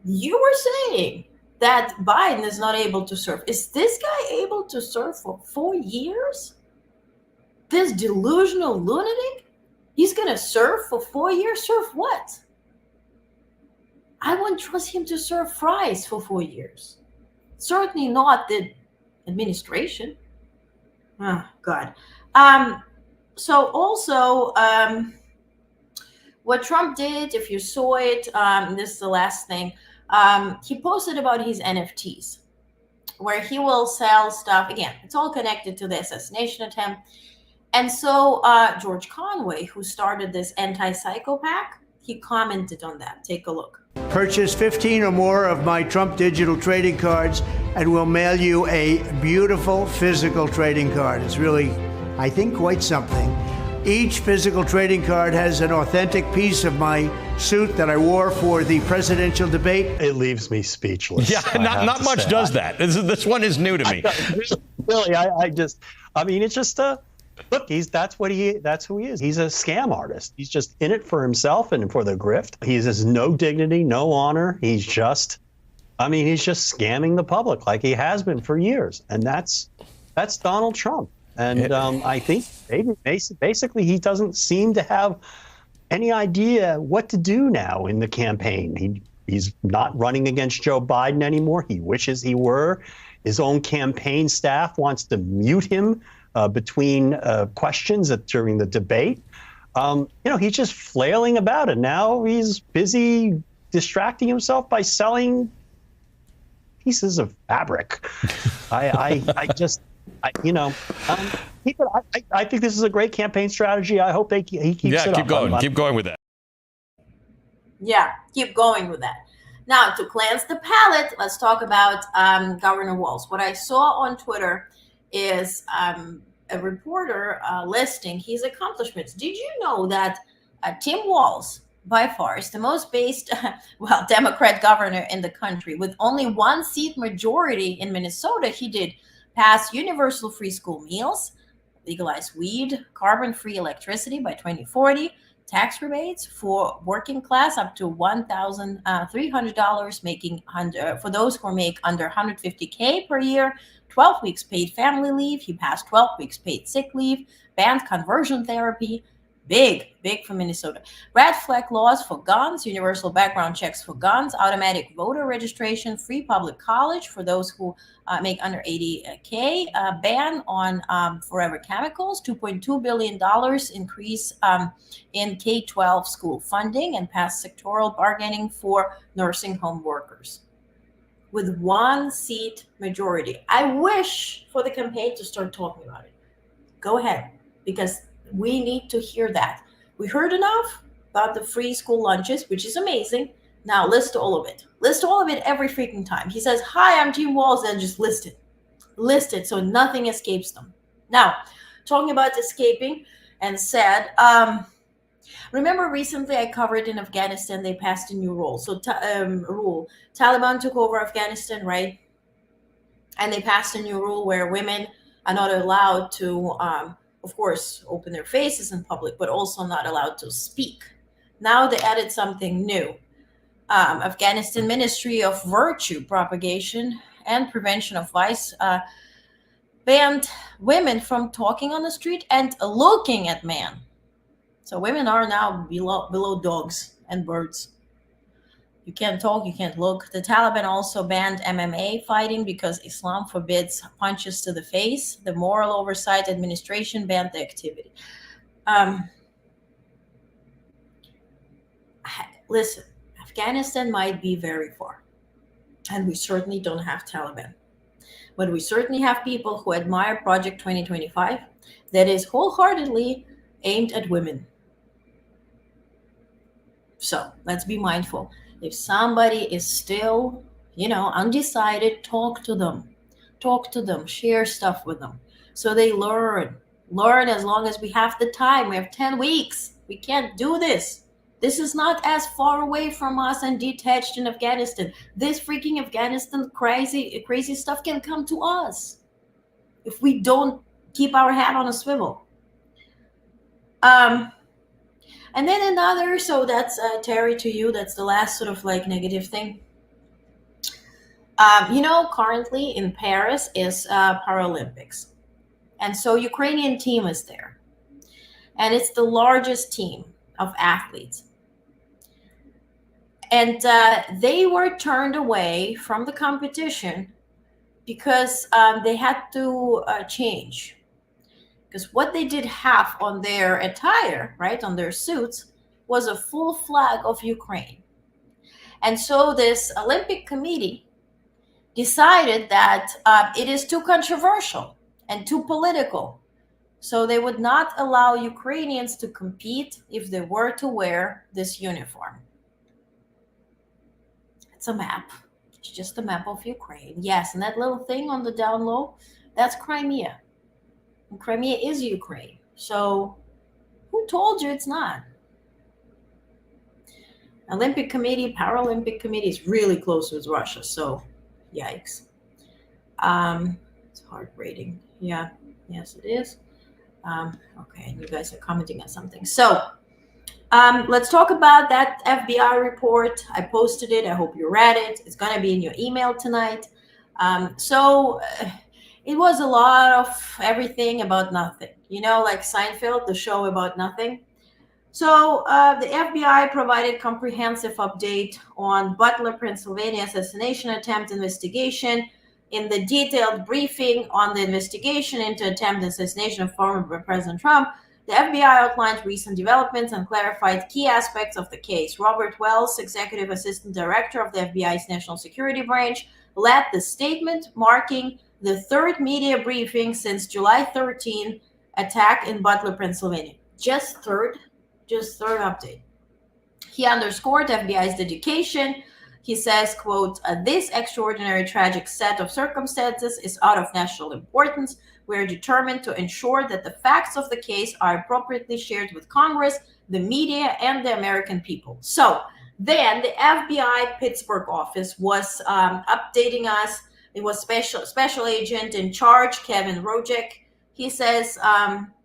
You were saying that Biden is not able to serve. Is this guy able to serve for 4 years? This delusional lunatic? He's going to serve for 4 years? Serve what? I wouldn't trust him to serve fries for 4 years. Certainly not the administration. Oh, God. So also, what Trump did, if you saw it, this is the last thing, he posted about his NFTs, where he will sell stuff. Again, it's all connected to the assassination attempt. And so George Conway, who started this anti-psycho pack, he commented on that. Take a look. Purchase 15 or more of my Trump digital trading cards, and we'll mail you a beautiful physical trading card. It's really, I think, quite something. Each physical trading card has an authentic piece of my suit that I wore for the presidential debate. It leaves me speechless. Yeah, not much does that. This one is new to me. Really, I mean, it's just look, that's who he is. He's a scam artist. He's just in it for himself and for the grift. He has no dignity, no honor. He's just scamming the public like he has been for years. And that's Donald Trump. And I think basically he doesn't seem to have any idea what to do now in the campaign. He's not running against Joe Biden anymore. He wishes he were. His own campaign staff wants to mute him between questions during the debate. He's just flailing about it. Now he's busy distracting himself by selling pieces of fabric. I think this is a great campaign strategy. I hope he keeps it up. Yeah, keep going with that. Yeah, keep going with that. Now, to cleanse the palate, let's talk about Governor Walz. What I saw on Twitter is a reporter listing his accomplishments. Did you know that Tim Walz, by far, is the most based, Democrat governor in the country with only 1 seat majority in Minnesota? He did pass universal free school meals, legalize weed, carbon-free electricity by 2040, tax rebates for working class up to $1,300, for those who make under $150K per year, 12 weeks paid family leave. He passed 12 weeks paid sick leave, banned conversion therapy. Big for Minnesota. Red flag laws for guns, universal background checks for guns, automatic voter registration, free public college for those who make under $80K, ban on forever chemicals, $2.2 billion increase in K-12 school funding, and pass sectoral bargaining for nursing home workers. With 1 seat majority. I wish for the campaign to start talking about it. Go ahead, because we need to hear that. We heard enough about the free school lunches, which is amazing. Now list all of it. List all of it every freaking time. He says, hi, I'm Tim Walz, and just list it. List it so nothing escapes them. Now, talking about escaping and said, remember recently I covered in Afghanistan, they passed a new rule. So Taliban took over Afghanistan, right? And they passed a new rule where women are not allowed to of course, open their faces in public, but also not allowed to speak. Now they added something new. Afghanistan Ministry of Virtue Propagation and Prevention of Vice banned women from talking on the street and looking at men. So women are now below dogs and birds. You can't talk, you can't look. The Taliban also banned MMA fighting because Islam forbids punches to the face. The Moral Oversight Administration banned the activity. Listen, Afghanistan might be very far, and we certainly don't have Taliban. But we certainly have people who admire Project 2025 that is wholeheartedly aimed at women. So let's be mindful. If somebody is still, undecided, talk to them. Talk to them, share stuff with them. So they learn. Learn as long as we have the time. We have 10 weeks. We can't do this. This is not as far away from us and detached in Afghanistan. This freaking Afghanistan crazy stuff can come to us if we don't keep our head on a swivel. And then another, so that's Terry, to you, that's the last sort of like negative thing. Currently in Paris is Paralympics. And so Ukrainian team is there. And it's the largest team of athletes. And they were turned away from the competition because they had to change. Because what they did have on their attire, right, on their suits, was a full flag of Ukraine. And so this Olympic Committee decided that it is too controversial and too political. So they would not allow Ukrainians to compete if they were to wear this uniform. It's a map. It's just a map of Ukraine. Yes, and that little thing on the down low, that's Crimea. And Crimea is Ukraine. So who told you it's not? Olympic Committee, Paralympic Committee is really close with Russia. So yikes. It's heartbreaking. Yeah, yes, it is. Okay, you guys are commenting on something. So let's talk about that FBI report. I posted it. I hope you read it. It's going to be in your email tonight. It was a lot of everything about nothing. Like Seinfeld, the show about nothing. So the FBI provided comprehensive update on Butler, Pennsylvania assassination attempt investigation. In the detailed briefing on the investigation into attempted assassination of former President Trump, the FBI outlined recent developments and clarified key aspects of the case. Robert Wells, Executive Assistant Director of the FBI's National Security Branch, led the statement, marking the third media briefing since July 13 attack in Butler, Pennsylvania. Just third update. He underscored FBI's dedication. He says, quote, "This extraordinary tragic set of circumstances is out of national importance. We are determined to ensure that the facts of the case are appropriately shared with Congress, the media, and the American people." So then the FBI Pittsburgh office was updating us. It was special agent in charge, Kevin Rojek. He says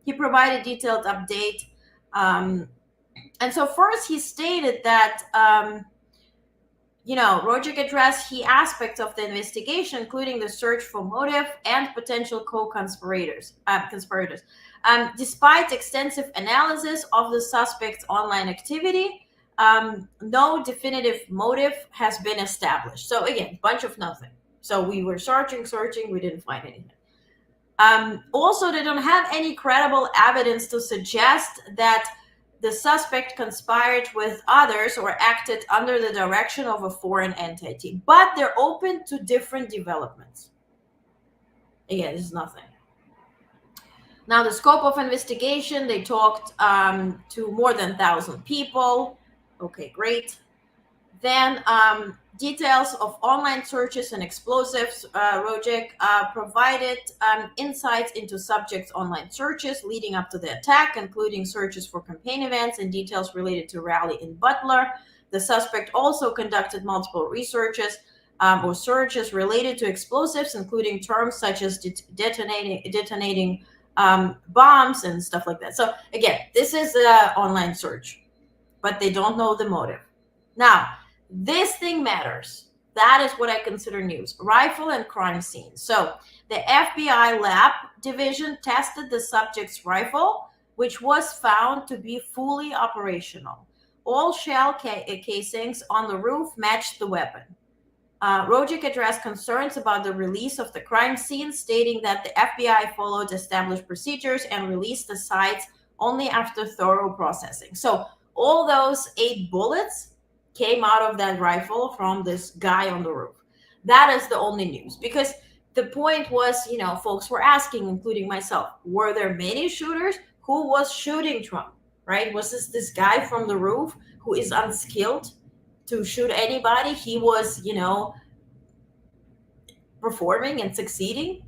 he provided detailed update. And so first he stated that, Rojek addressed key aspects of the investigation, including the search for motive and potential co-conspirators. Despite extensive analysis of the suspect's online activity, no definitive motive has been established. So again, bunch of nothing. So we were searching, we didn't find anything. Also, they don't have any credible evidence to suggest that the suspect conspired with others or acted under the direction of a foreign entity, but they're open to different developments. Again, this is nothing. Now, the scope of investigation, they talked to more than 1,000 people. Okay, great. Then details of online searches and explosives. Rojek provided insights into subjects' online searches leading up to the attack, including searches for campaign events and details related to rally in Butler. The suspect also conducted multiple researches or searches related to explosives, including terms such as detonating bombs and stuff like that. So again, this is an online search, but they don't know the motive. Now, this thing matters. That is what I consider news. Rifle and crime scene. So the FBI lab division tested the subject's rifle which was found to be fully operational. All shell casings on the roof matched the weapon. Rojic addressed concerns about the release of the crime scene, stating that the FBI followed established procedures and released the sites only after thorough processing. So all those 8 bullets came out of that rifle from this guy on the roof. That is the only news, because the point was, folks were asking, including myself, were there many shooters? Who was shooting Trump, right? Was this guy from the roof who is unskilled to shoot anybody? He was, performing and succeeding?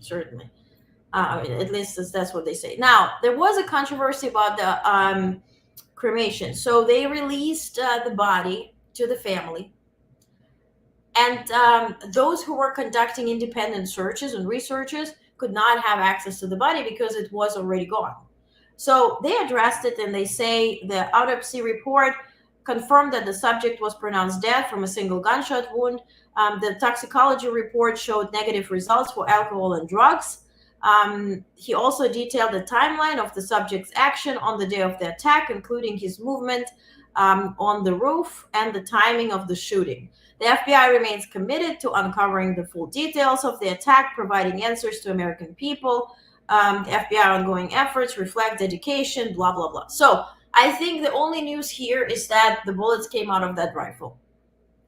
Certainly. At least that's what they say. Now, there was a controversy about the cremation. So they released the body to the family. And those who were conducting independent searches and researches could not have access to the body because it was already gone. So they addressed it, and they say the autopsy report confirmed that the subject was pronounced dead from a single gunshot wound. The toxicology report showed negative results for alcohol and drugs. He also detailed the timeline of the subject's action on the day of the attack, including his movement on the roof and the timing of the shooting. The FBI remains committed to uncovering the full details of the attack, providing answers to American people. The FBI ongoing efforts reflect dedication, blah, blah, blah. So I think the only news here is that the bullets came out of that rifle.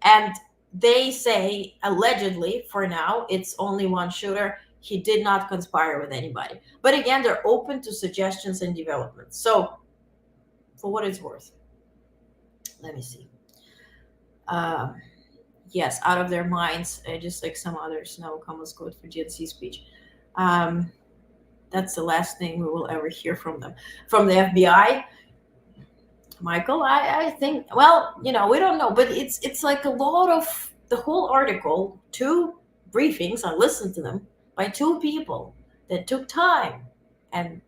And they say, allegedly, for now, it's only one shooter. He did not conspire with anybody. But again, they're open to suggestions and developments. So for what it's worth, let me see. Yes, out of their minds, just like some others. No comments good for GNC speech. That's the last thing we will ever hear from them. From the FBI, Michael, I think, well, we don't know, but it's like a lot of the whole article, 2 briefings, I listened to them by 2 people that took time, and,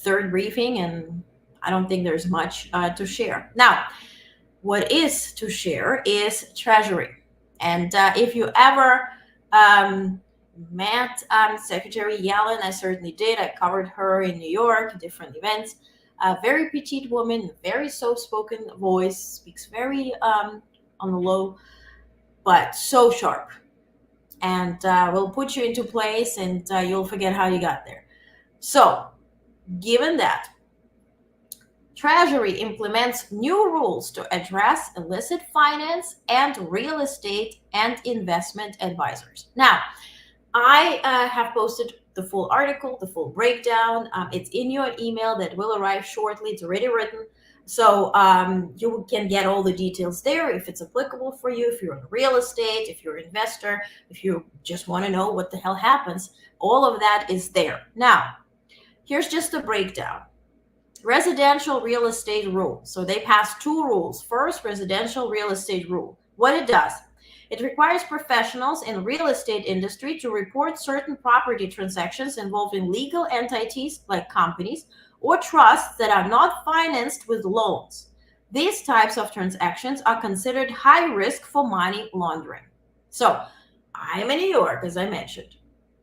3rd briefing, and I don't think there's much to share. Now, what is to share is Treasury. And if you ever met Secretary Yellen, I certainly did. I covered her in New York, different events. A very petite woman, very soft-spoken voice, speaks very on the low, but so sharp. And will put you into place, and you'll forget how you got there. So, given that, Treasury implements new rules to address illicit finance and real estate and investment advisors. Now, I have posted the full article, the full breakdown. It's in your email that will arrive shortly. It's already written. So you can get all the details there if it's applicable for you, if you're in real estate, if you're an investor, if you just want to know what the hell happens. All of that is there. Now, here's just a breakdown. Residential real estate rule. So they passed 2 rules. First, residential real estate rule. What it does, it requires professionals in real estate industry to report certain property transactions involving legal entities like companies or trusts that are not financed with loans. These types of transactions are considered high risk for money laundering. So I'm in New York, as I mentioned.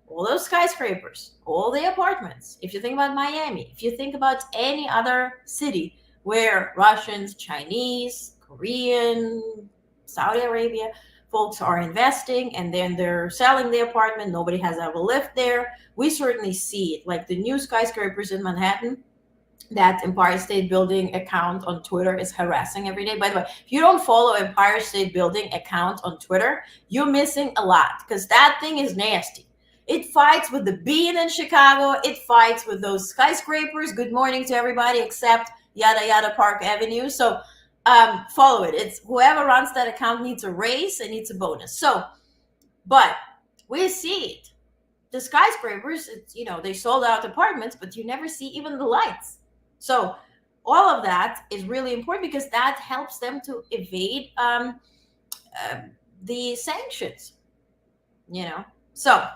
All those skyscrapers, all the apartments. If you think about Miami, if you think about any other city where Russians, Chinese, Korean, Saudi Arabia folks are investing, and then they're selling the apartment, nobody has ever lived there. We certainly see it, like the new skyscrapers in Manhattan. That Empire State Building account on Twitter is harassing every day. By the way, if you don't follow Empire State Building account on Twitter, you're missing a lot, because that thing is nasty. It fights with the Bean in Chicago. It fights with those skyscrapers. Good morning to everybody except yada yada Park Avenue. So follow it. It's whoever runs that account needs a raise and needs a bonus. So, but we see it. The skyscrapers, it's, they sold out apartments, but you never see even the lights. So all of that is really important, because that helps them to evade the sanctions, So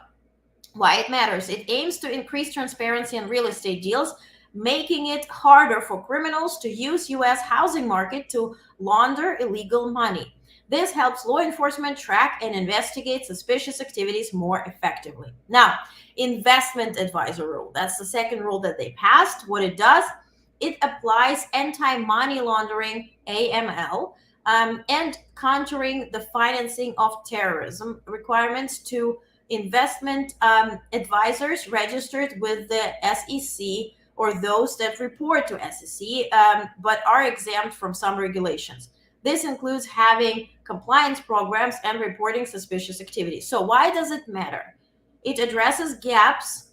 why it matters. It aims to increase transparency in real estate deals, making it harder for criminals to use U.S. housing market to launder illegal money. This helps law enforcement track and investigate suspicious activities more effectively. Now, investment advisor rule. That's the second rule that they passed. What it does, it applies anti-money laundering, AML, and countering the financing of terrorism requirements to investment advisors registered with the SEC or those that report to SEC but are exempt from some regulations. This includes having compliance programs and reporting suspicious activities. So why does it matter? It addresses gaps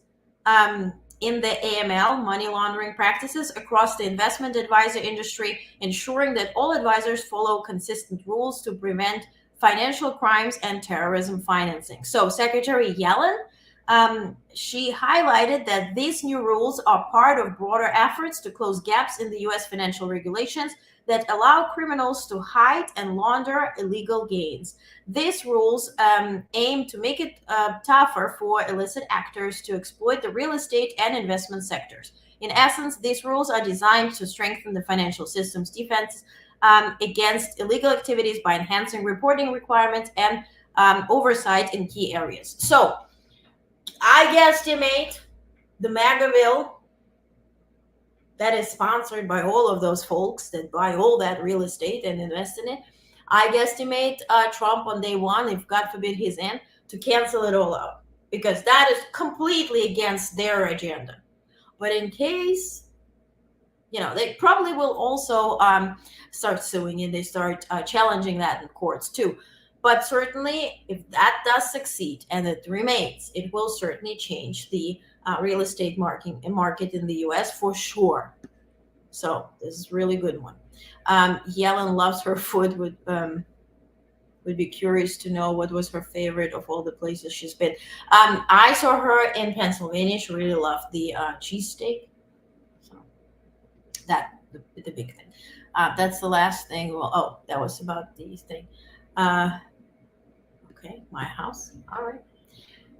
in the AML, money laundering practices, across the investment advisor industry, ensuring that all advisors follow consistent rules to prevent financial crimes and terrorism financing. So Secretary Yellen, she highlighted that these new rules are part of broader efforts to close gaps in the U.S. financial regulations that allow criminals to hide and launder illegal gains. These rules aim to make it tougher for illicit actors to exploit the real estate and investment sectors. In essence, these rules are designed to strengthen the financial system's defense against illegal activities by enhancing reporting requirements and oversight in key areas. So, I guesstimate the MAGA bill that is sponsored by all of those folks that buy all that real estate and invest in it. I guesstimate Trump on day one, if God forbid he's in, to cancel it all out, because that is completely against their agenda. But in case, they probably will also start suing and they start challenging that in courts too. But certainly, if that does succeed and it remains, it will certainly change the real estate market in the U.S. for sure. So this is a really good one. Yellen loves her food. Would be curious to know what was her favorite of all the places she's been. I saw her in Pennsylvania. She really loved the cheesesteak. So that the big thing. That's the last thing. Well, that was about the thing. Okay, my house. All right.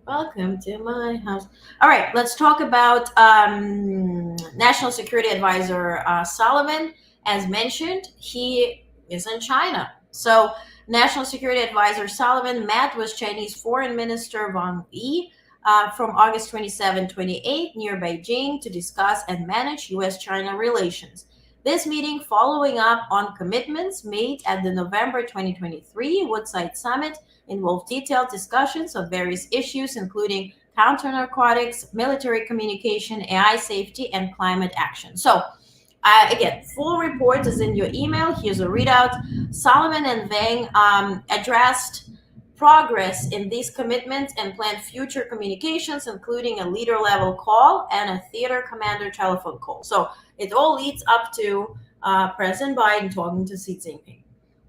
Welcome to my house. All right, let's talk about National Security Advisor Sullivan. As mentioned, he is in China. So National Security Advisor Sullivan met with Chinese Foreign Minister Wang Yi from August 27, 28 near Beijing to discuss and manage U.S.-China relations. This meeting following up on commitments made at the November 2023 Woodside Summit involved detailed discussions of various issues, including counter-narcotics, military communication, AI safety, and climate action. So, again, full report is in your email. Here's a readout. Solomon and Wang addressed progress in these commitments and planned future communications, including a leader-level call and a theater commander telephone call. So it all leads up to President Biden talking to Xi Jinping.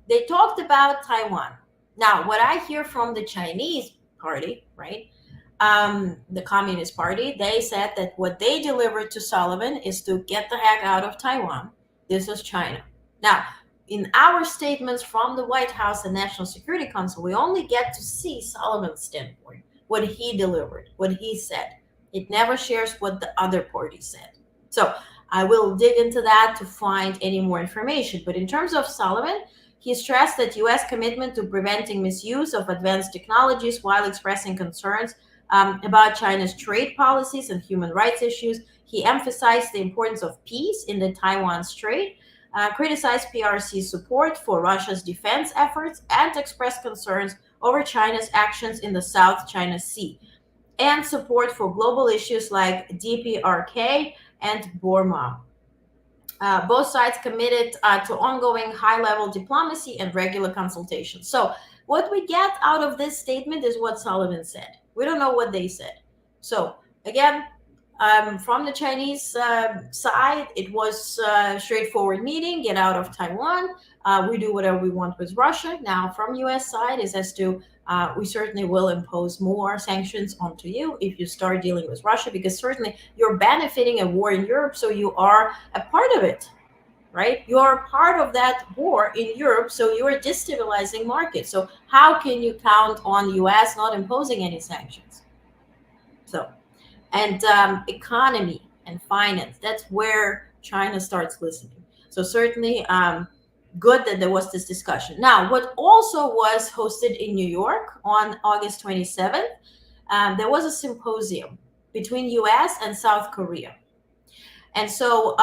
They talked about Taiwan. Now, what I hear from the Chinese party, right, the Communist Party, they said that what they delivered to Sullivan is to get the heck out of Taiwan. This is China. Now, in our statements from the White House and National Security Council, we only get to see Sullivan's standpoint, what he delivered, what he said. It never shares what the other party said. So I will dig into that to find any more information. But in terms of Sullivan, he stressed that U.S. commitment to preventing misuse of advanced technologies while expressing concerns about China's trade policies and human rights issues. He emphasized the importance of peace in the Taiwan Strait, criticized PRC's support for Russia's defense efforts, and expressed concerns over China's actions in the South China Sea, and support for global issues like DPRK and Burma. Both sides committed to ongoing high-level diplomacy and regular consultations. So what we get out of this statement is what Sullivan said. We don't know what they said. So again, from the Chinese side, it was a straightforward meeting, get out of Taiwan. We do whatever we want with Russia. Now, from U.S. side is as to we certainly will impose more sanctions onto you if you start dealing with Russia, because certainly you're benefiting a war in Europe, so you are a part of it, right? You're part of that war in Europe, so you're destabilizing markets. So how can you count on U.S. not imposing any sanctions? So, and economy and finance, that's where China starts listening. So certainly good that there was this discussion. Now, what also was hosted in New York on August 27th, there was a symposium between US and South Korea. And so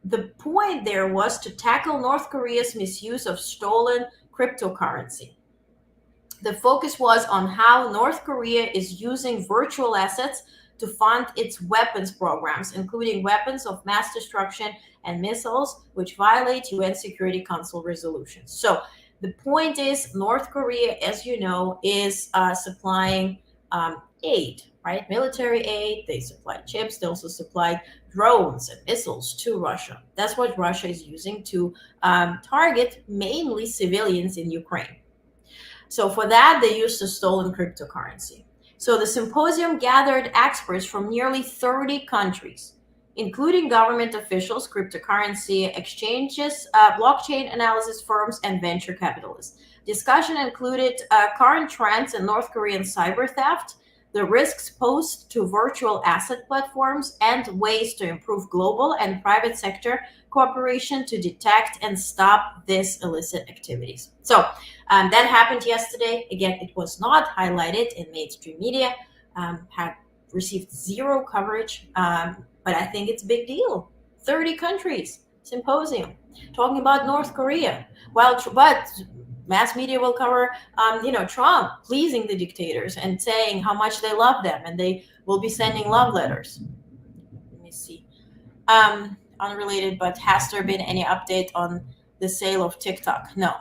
the point there was to tackle North Korea's misuse of stolen cryptocurrency. The focus was on how North Korea is using virtual assets to fund its weapons programs, including weapons of mass destruction and missiles, which violate UN Security Council resolutions. So the point is, North Korea, as you know, is supplying aid, right? Military aid. They supply chips. They also supply drones and missiles to Russia. That's what Russia is using to target mainly civilians in Ukraine. So for that, they used a stolen cryptocurrency. So the symposium gathered experts from nearly 30 countries, including government officials, cryptocurrency exchanges, blockchain analysis firms, and venture capitalists. Discussion included current trends in North Korean cyber theft, the risks posed to virtual asset platforms, and ways to improve global and private sector cooperation to detect and stop these illicit activities. So that happened yesterday. Again, it was not highlighted in mainstream media, had received zero coverage, but I think it's a big deal. 30 countries, symposium, talking about North Korea. But mass media will cover, Trump pleasing the dictators and saying how much they love them, and they will be sending love letters. Let me see. Unrelated, but has there been any update on the sale of TikTok? No.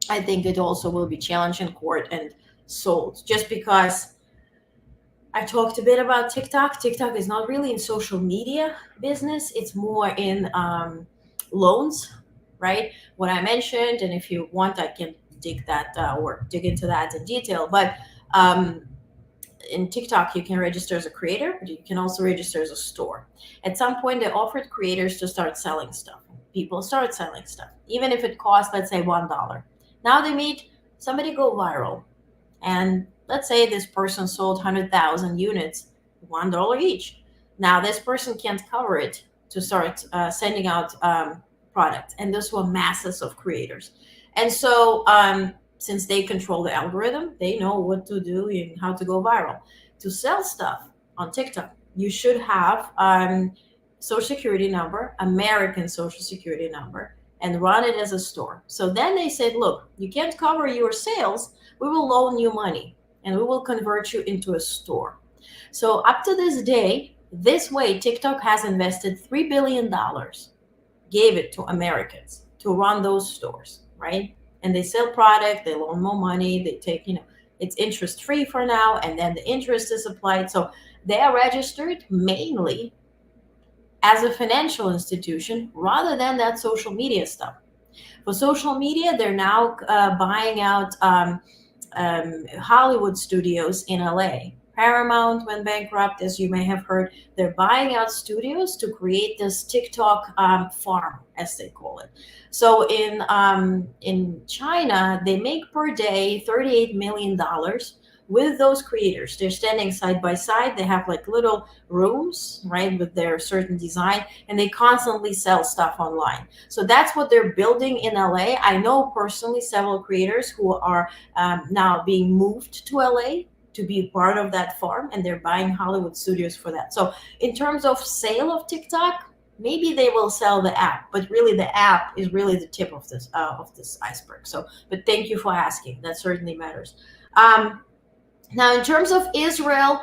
I think it also will be challenged in court and sold. Just because I talked a bit about TikTok. TikTok is not really in social media business. It's more in loans, right? What I mentioned, and if you want, I can dig into that in detail. But in TikTok, you can register as a creator, but you can also register as a store. At some point, they offered creators to start selling stuff. People start selling stuff, even if it costs, let's say, $1. Now they made somebody go viral. And let's say this person sold 100,000 units, $1 each. Now this person can't cover it to start sending out products. And those were masses of creators. And so since they control the algorithm, they know what to do and how to go viral. To sell stuff on TikTok, you should have social security number, American social security number, and run it as a store. So then they said, look, you can't cover your sales. We will loan you money and we will convert you into a store. So up to this day, this way, TikTok has invested $3 billion, gave it to Americans to run those stores, right? And they sell product, they loan more money, they take, it's interest free for now, and then the interest is applied. So they are registered mainly as a financial institution rather than that social media stuff. For social media, they're now buying out Hollywood studios in LA. Paramount went bankrupt, as you may have heard. They're buying out studios to create this TikTok farm, as they call it. So in China, they make per day $38 million with those creators. They're standing side by side. They have like little rooms, right, with their certain design, and they constantly sell stuff online. So that's what they're building in LA. I know personally several creators who are now being moved to LA to be part of that farm, and they're buying Hollywood studios for that. So in terms of sale of TikTok, maybe they will sell the app, but really the app is really the tip of this iceberg. So, but thank you for asking. That certainly matters. Now, in terms of Israel,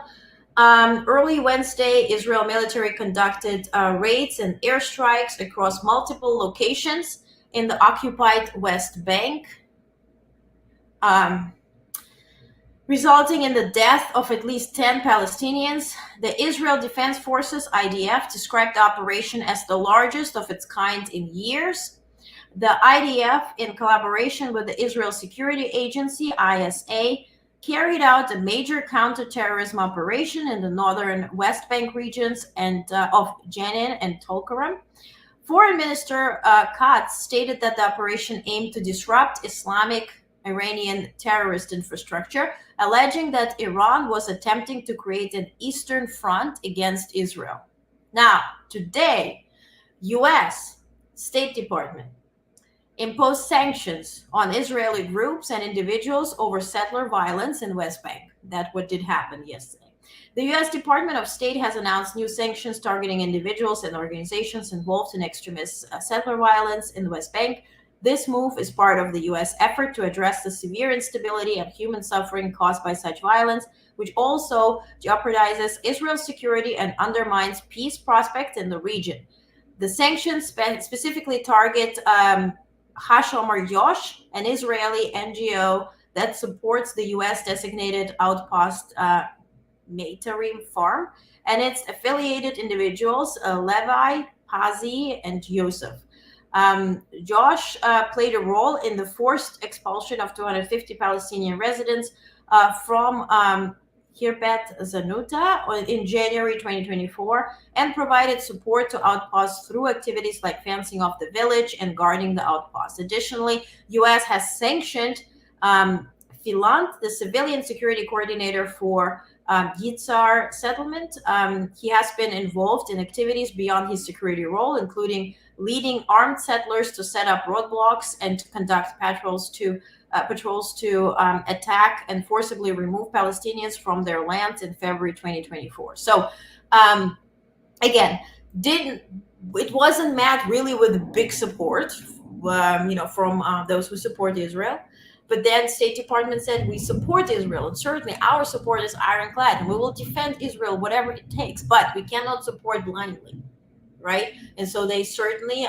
early Wednesday, Israel military conducted raids and airstrikes across multiple locations in the occupied West Bank, resulting in the death of at least 10 Palestinians. The Israel Defense Forces, IDF, described the operation as the largest of its kind in years. The IDF, in collaboration with the Israel Security Agency, ISA, carried out a major counterterrorism operation in the northern West Bank regions of Jenin and Tulkarem. Foreign Minister Katz stated that the operation aimed to disrupt Islamic Iranian terrorist infrastructure, alleging that Iran was attempting to create an Eastern Front against Israel. Now, today, U.S. State Department imposed sanctions on Israeli groups and individuals over settler violence in West Bank. That's what did happen yesterday. The U.S. Department of State has announced new sanctions targeting individuals and organizations involved in extremist settler violence in the West Bank. This move is part of the U.S. effort to address the severe instability and human suffering caused by such violence, which also jeopardizes Israel's security and undermines peace prospects in the region. The sanctions specifically target Hashomer Yosh, an Israeli NGO that supports the U.S. designated outpost Meitarim Farm and its affiliated individuals, Levi, Hazi, and Yosef. Josh played a role in the forced expulsion of 250 Palestinian residents from Khirbet Zanuta in January 2024 and provided support to outposts through activities like fencing off the village and guarding the outposts. Additionally, U.S. has sanctioned Filant, the civilian security coordinator for Yitzhar settlement. He has been involved in activities beyond his security role, including leading armed settlers to set up roadblocks and to conduct patrols to attack and forcibly remove Palestinians from their lands in February 2024. So, again, it wasn't met really with big support, from those who support Israel. But then State Department said, we support Israel, and certainly our support is ironclad, and we will defend Israel whatever it takes, but we cannot support blindly, right? And so they certainly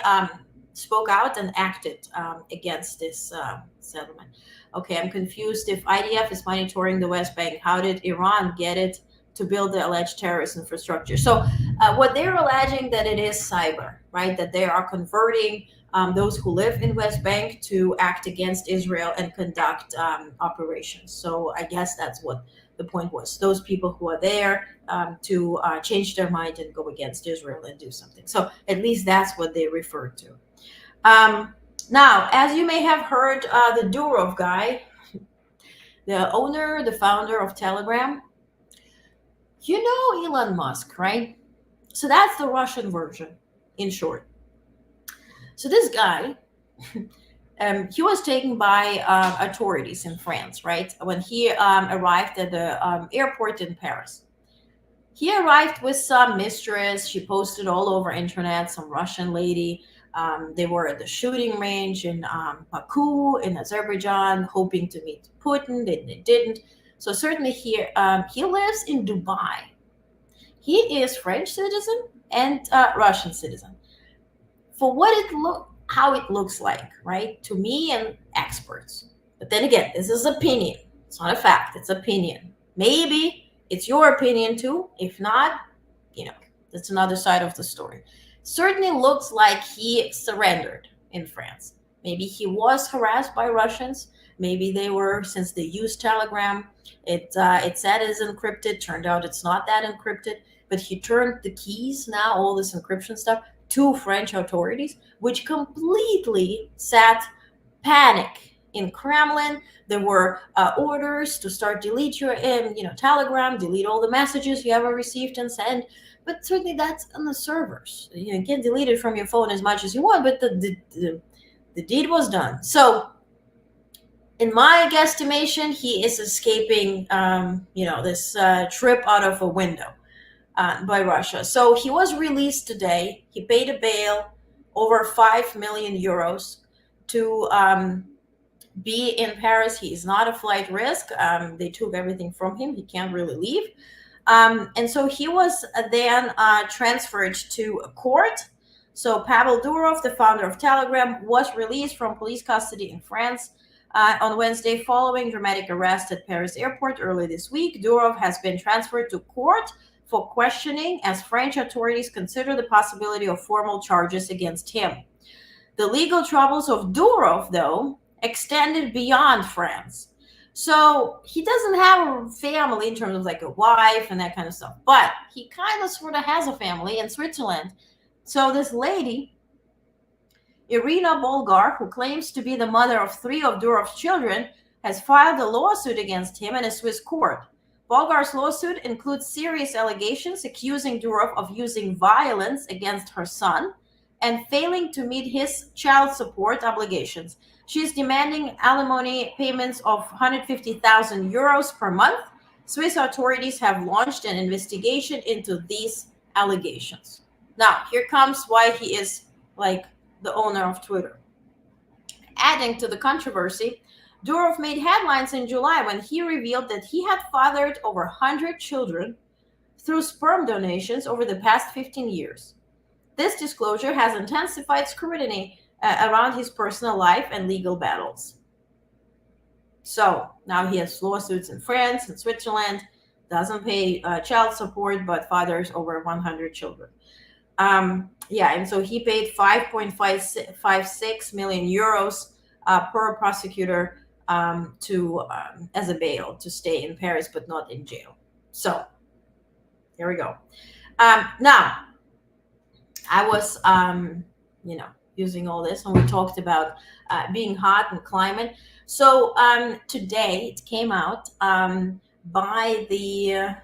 spoke out and acted against this settlement. Okay, I'm confused. If IDF is monitoring the West Bank, how did Iran get it to build the alleged terrorist infrastructure? So what they're alleging that it is cyber, right? That they are converting those who live in West Bank to act against Israel and conduct operations. So I guess that's what the point was. Those people who are there to change their mind and go against Israel and do something. So at least that's what they referred to. Now, as you may have heard, the Durov guy, the founder of Telegram, you know Elon Musk, right? So that's the Russian version, in short. So this guy, he was taken by authorities in France, right? When he arrived at the airport in Paris. He arrived with some mistress. She posted all over internet, some Russian lady. They were at the shooting range in Baku in Azerbaijan, hoping to meet Putin. They didn't. So certainly he lives in Dubai. He is French citizen and Russian citizen. For how it looks like, right? To me and experts. But then again, this is opinion. It's not a fact. It's opinion. Maybe it's your opinion too. If not, that's another side of the story. Certainly looks like he surrendered in France. Maybe he was harassed by Russians. Maybe they were, since they used Telegram, it said it's encrypted. Turned out it's not that encrypted. But he turned the keys, now all this encryption stuff, to French authorities, which completely set panic in Kremlin. There were orders to start delete your Telegram, delete all the messages you ever received and sent. But certainly that's on the servers. You can delete it from your phone as much as you want, but the deed was done. So in my guesstimation, he is escaping this trip out of a window by Russia. So he was released today. He paid a bail over 5 million euros to be in Paris. He is not a flight risk. They took everything from him. He can't really leave. And so he was then transferred to a court. So Pavel Durov, the founder of Telegram, was released from police custody in France on Wednesday following dramatic arrest at Paris airport early this week. Durov has been transferred to court for questioning as French authorities consider the possibility of formal charges against him. The legal troubles of Durov, though, extended beyond France. So he doesn't have a family in terms of like a wife and that kind of stuff, but he kind of sort of has a family in Switzerland. So this lady, Irina Bolgar, who claims to be the mother of 3 of Durov's children, has filed a lawsuit against him in a Swiss court. Bolgar's lawsuit includes serious allegations accusing Durov of using violence against her son and failing to meet his child support obligations. She is demanding alimony payments of 150,000 euros per month. Swiss authorities have launched an investigation into these allegations. Now, here comes why he is like the owner of Twitter. Adding to the controversy, Durov made headlines in July when he revealed that he had fathered over 100 children through sperm donations over the past 15 years. This disclosure has intensified scrutiny around his personal life and legal battles. So now he has lawsuits in France and Switzerland, doesn't pay child support, but fathers over 100 children. Yeah, and so he paid 5.56 million euros per prosecutor to as a bail to stay in Paris, but not in jail. So here we go. Now, I was, using all this, and we talked about being hot and climate. So today it came out by the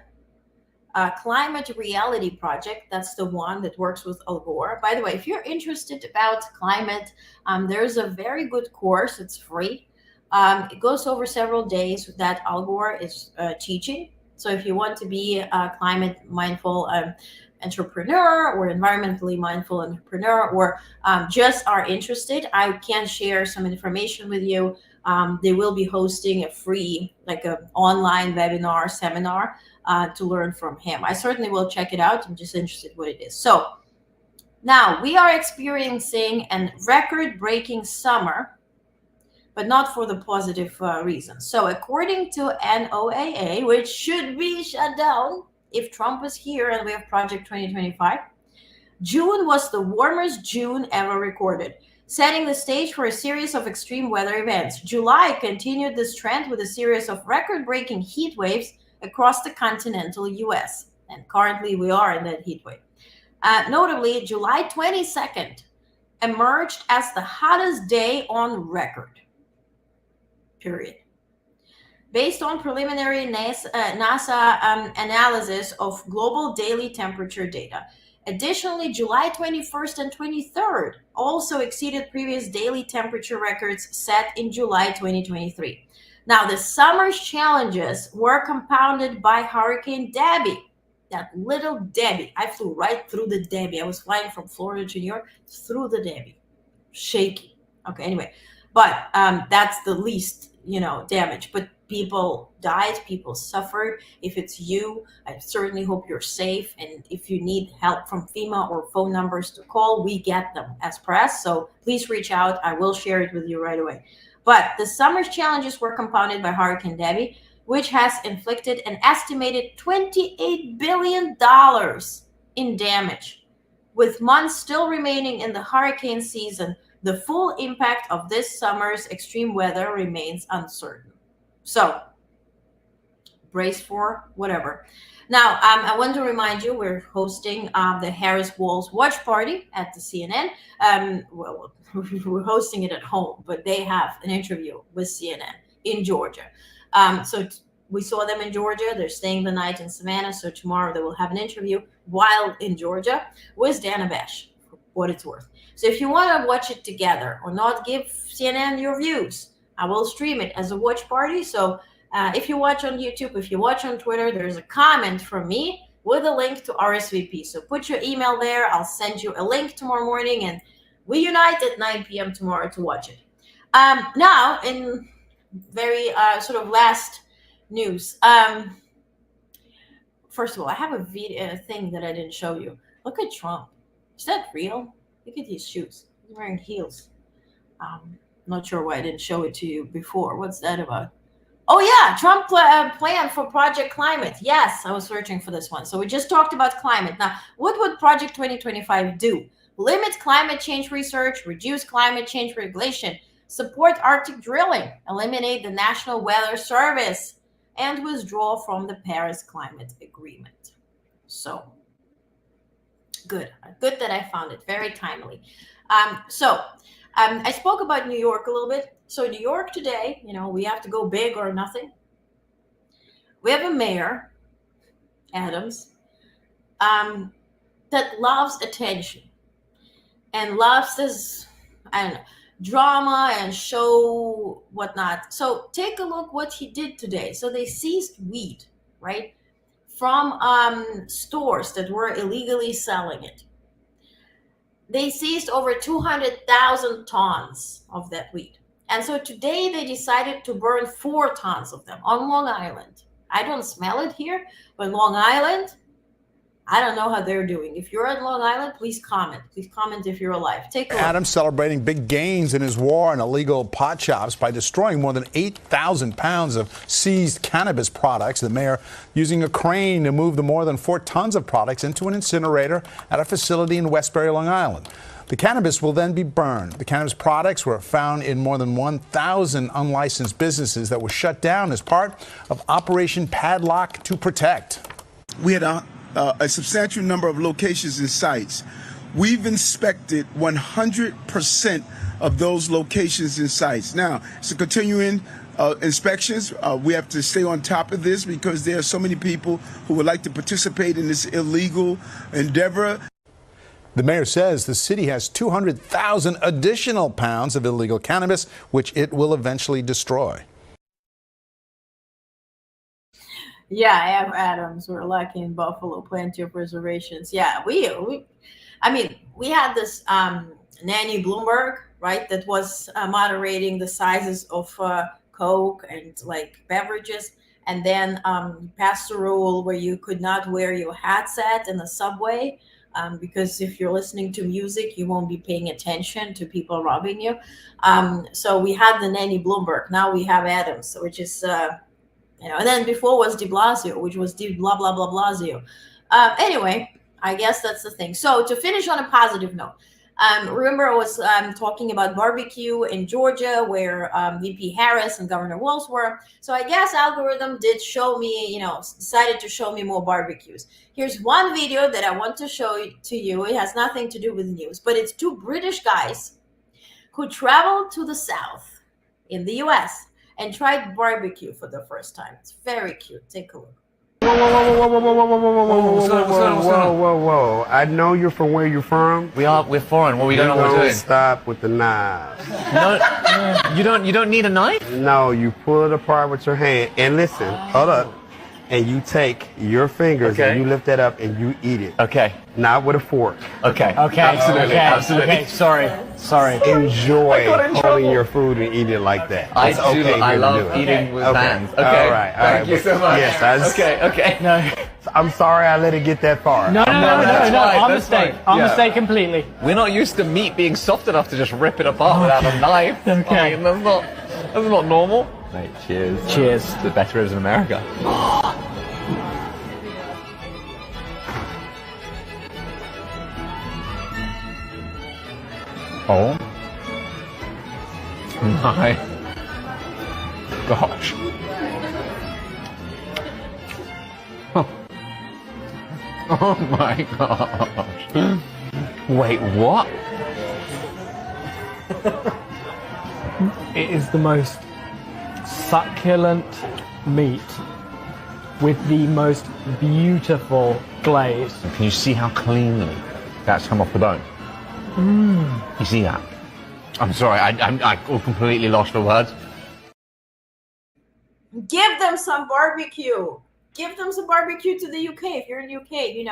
Climate Reality Project. That's the one that works with Al Gore. By the way, if you're interested about climate, there's a very good course. It's free. It goes over several days that Al Gore is teaching. So if you want to be a climate mindful entrepreneur or environmentally mindful entrepreneur, or just are interested, I can share some information with you. They will be hosting a free, like an online webinar seminar to learn from him. I certainly will check it out. I'm just interested what it is. So now we are experiencing a record-breaking summer, but not for the positive reasons. So according to NOAA, which should be shut down if Trump is here and we have Project 2025, June was the warmest June ever recorded, setting the stage for a series of extreme weather events. July continued this trend with a series of record-breaking heat waves across the continental US. And currently we are in that heat wave. Notably, July 22nd emerged as the hottest day on record. Period. Based on preliminary NASA analysis of global daily temperature data. Additionally, July 21st and 23rd also exceeded previous daily temperature records set in July 2023. Now, the summer's challenges were compounded by Hurricane Debbie. That little Debbie. I flew right through the Debbie. I was flying from Florida to New York through the Debbie. Shaky. Okay, anyway. But that's the least, damage. But people died, people suffered. If it's you, I certainly hope you're safe. And if you need help from FEMA or phone numbers to call, we get them as press. So please reach out. I will share it with you right away. But the summer's challenges were compounded by Hurricane Debbie, which has inflicted an estimated $28 billion in damage. With months still remaining in the hurricane season, the full impact of this summer's extreme weather remains uncertain. So, brace for whatever. Now, I want to remind you, we're hosting the Harris Walls Watch Party at the CNN. We're hosting it at home, but they have an interview with CNN in Georgia. So we saw them in Georgia. They're staying the night in Savannah. So tomorrow they will have an interview while in Georgia with Dana Bash, for what it's worth. So if you want to watch it together or not give CNN your views, I will stream it as a watch party. So if you watch on YouTube, if you watch on Twitter, there's a comment from me with a link to RSVP. So put your email there. I'll send you a link tomorrow morning, and we unite at 9 p.m. tomorrow to watch it. Now, in very sort of last news. First of all, I have a video thing that I didn't show you. Look at Trump. Is that real? Look at these shoes. He's wearing heels. Not sure why I didn't show it to you before. What's that about? Oh, yeah, Trump plan for Project Climate. Yes, I was searching for this one. So we just talked about climate. Now, what would Project 2025 do? Limit climate change research, reduce climate change regulation, support Arctic drilling, eliminate the National Weather Service, and withdraw from the Paris Climate Agreement. So, good that I found it. Very timely. I spoke about New York a little bit. So New York today, we have to go big or nothing. We have a mayor, Adams, that loves attention. and loves this, I don't know, drama and show whatnot. So take a look what he did today. So they seized weed, right, from stores that were illegally selling it. They seized over 200,000 tons of that weed. And so today they decided to burn 4 tons of them on Long Island. I don't smell it here, but Long Island, I don't know how they're doing. If you're on Long Island, please comment. Please comment if you're alive. Take a look. Adams celebrating big gains in his war on illegal pot shops by destroying more than 8,000 pounds of seized cannabis products. The mayor using a crane to move the more than 4 tons of products into an incinerator at a facility in Westbury, Long Island. The cannabis will then be burned. The cannabis products were found in more than 1,000 unlicensed businesses that were shut down as part of Operation Padlock to Protect. We had a substantial number of locations and sites. We've inspected 100% of those locations and sites. Now, it's a continuing inspections. We have to stay on top of this because there are so many people who would like to participate in this illegal endeavor. The mayor says the city has 200,000 additional pounds of illegal cannabis, which it will eventually destroy. Yeah, Adams, we're lucky in Buffalo, plenty of reservations. Yeah, we had this Nanny Bloomberg, right, that was moderating the sizes of Coke and like beverages, and then passed a rule where you could not wear your headset in the subway because if you're listening to music, you won't be paying attention to people robbing you. So we had the Nanny Bloomberg. Now we have Adams, which is. And then before was de Blasio, which was de blah, blah, blah, Blasio. Anyway, I guess that's the thing. So to finish on a positive note, remember I was talking about barbecue in Georgia where VP Harris and Governor Walz were. So I guess algorithm did show me, decided to show me more barbecues. Here's one video that I want to show to you. It has nothing to do with news, but it's 2 British guys who traveled to the South in the US and tried barbecue for the first time. It's very cute. Take a look. Whoa. I know you're from where you're from. We're foreign. What we don't know what we're doing. Stop with the knives. No, you don't need a knife? No, you pull it apart with your hand. And listen, hold up. And you take your fingers and you lift that up and you eat it. Okay. Not with a fork. Okay. Absolutely. Okay. Sorry. Enjoy holding your food and eating it like that. I love eating with hands. Okay. All right. Thank you so much. Yes. Okay. No. I'm sorry I let it get that far. No. Our mistake. Our mistake completely. We're not used to meat being soft enough to just rip it apart without a knife. Okay. I mean, that's not normal. Mate, cheers. Cheers. The best ribs in America. Oh my gosh. Oh my gosh. Wait, what? It is the most succulent meat with the most beautiful glaze. Can you see how cleanly that's come off the bone? You see that? I'm sorry, I completely lost for words. Give them some barbecue. Give them some barbecue to the UK. If you're in the UK, you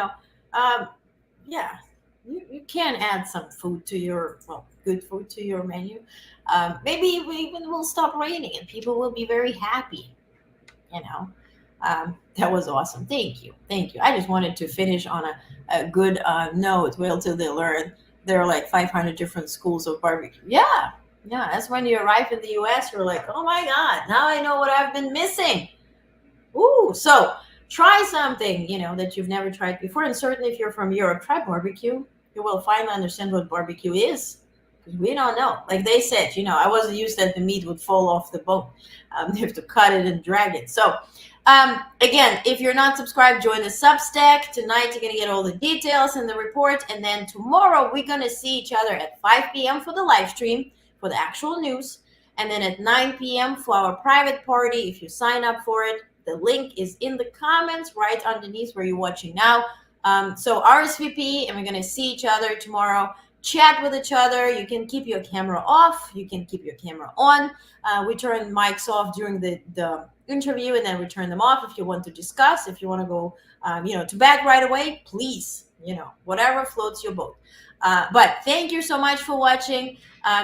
can add some food to your, good food to your menu. Maybe even will stop raining and people will be very happy. That was awesome. Thank you. I just wanted to finish on a good note. Well, till they learn there are like 500 different schools of barbecue. Yeah. That's when you arrive in the US, you're like, oh my God, now I know what I've been missing. Ooh, so try something, that you've never tried before. And certainly if you're from Europe, try barbecue. You will finally understand what barbecue is. Because we don't know. Like they said, I wasn't used that the meat would fall off the bone. You have to cut it and drag it. So, again, if you're not subscribed, join the Substack. Tonight, you're going to get all the details in the report. And then tomorrow, we're going to see each other at 5 p.m. for the live stream, for the actual news. And then at 9 p.m. for our private party. If you sign up for it, the link is in the comments right underneath where you're watching now. So RSVP, and we're going to see each other tomorrow. chat with each other. You can keep your camera off. You can keep your camera on. We turn mics off during the interview, and then we turn them off if you want to discuss. If you want to go, to bed right away, please, whatever floats your boat. But thank you so much for watching.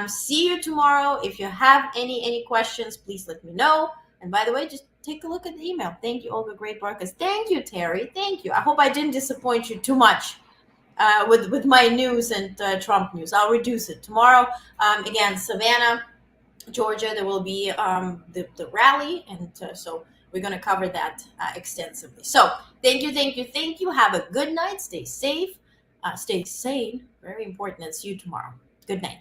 See you tomorrow. If you have any questions, please let me know. And by the way, just take a look at the email. Thank you, Olga Great Barkas. Thank you, Terry. Thank you. I hope I didn't disappoint you too much with my news and Trump news. I'll reduce it tomorrow. Again, Savannah, Georgia, there will be the rally, and so we're going to cover that extensively. So thank you. Have a good night. Stay safe. Stay sane. Very important. And see you tomorrow. Good night.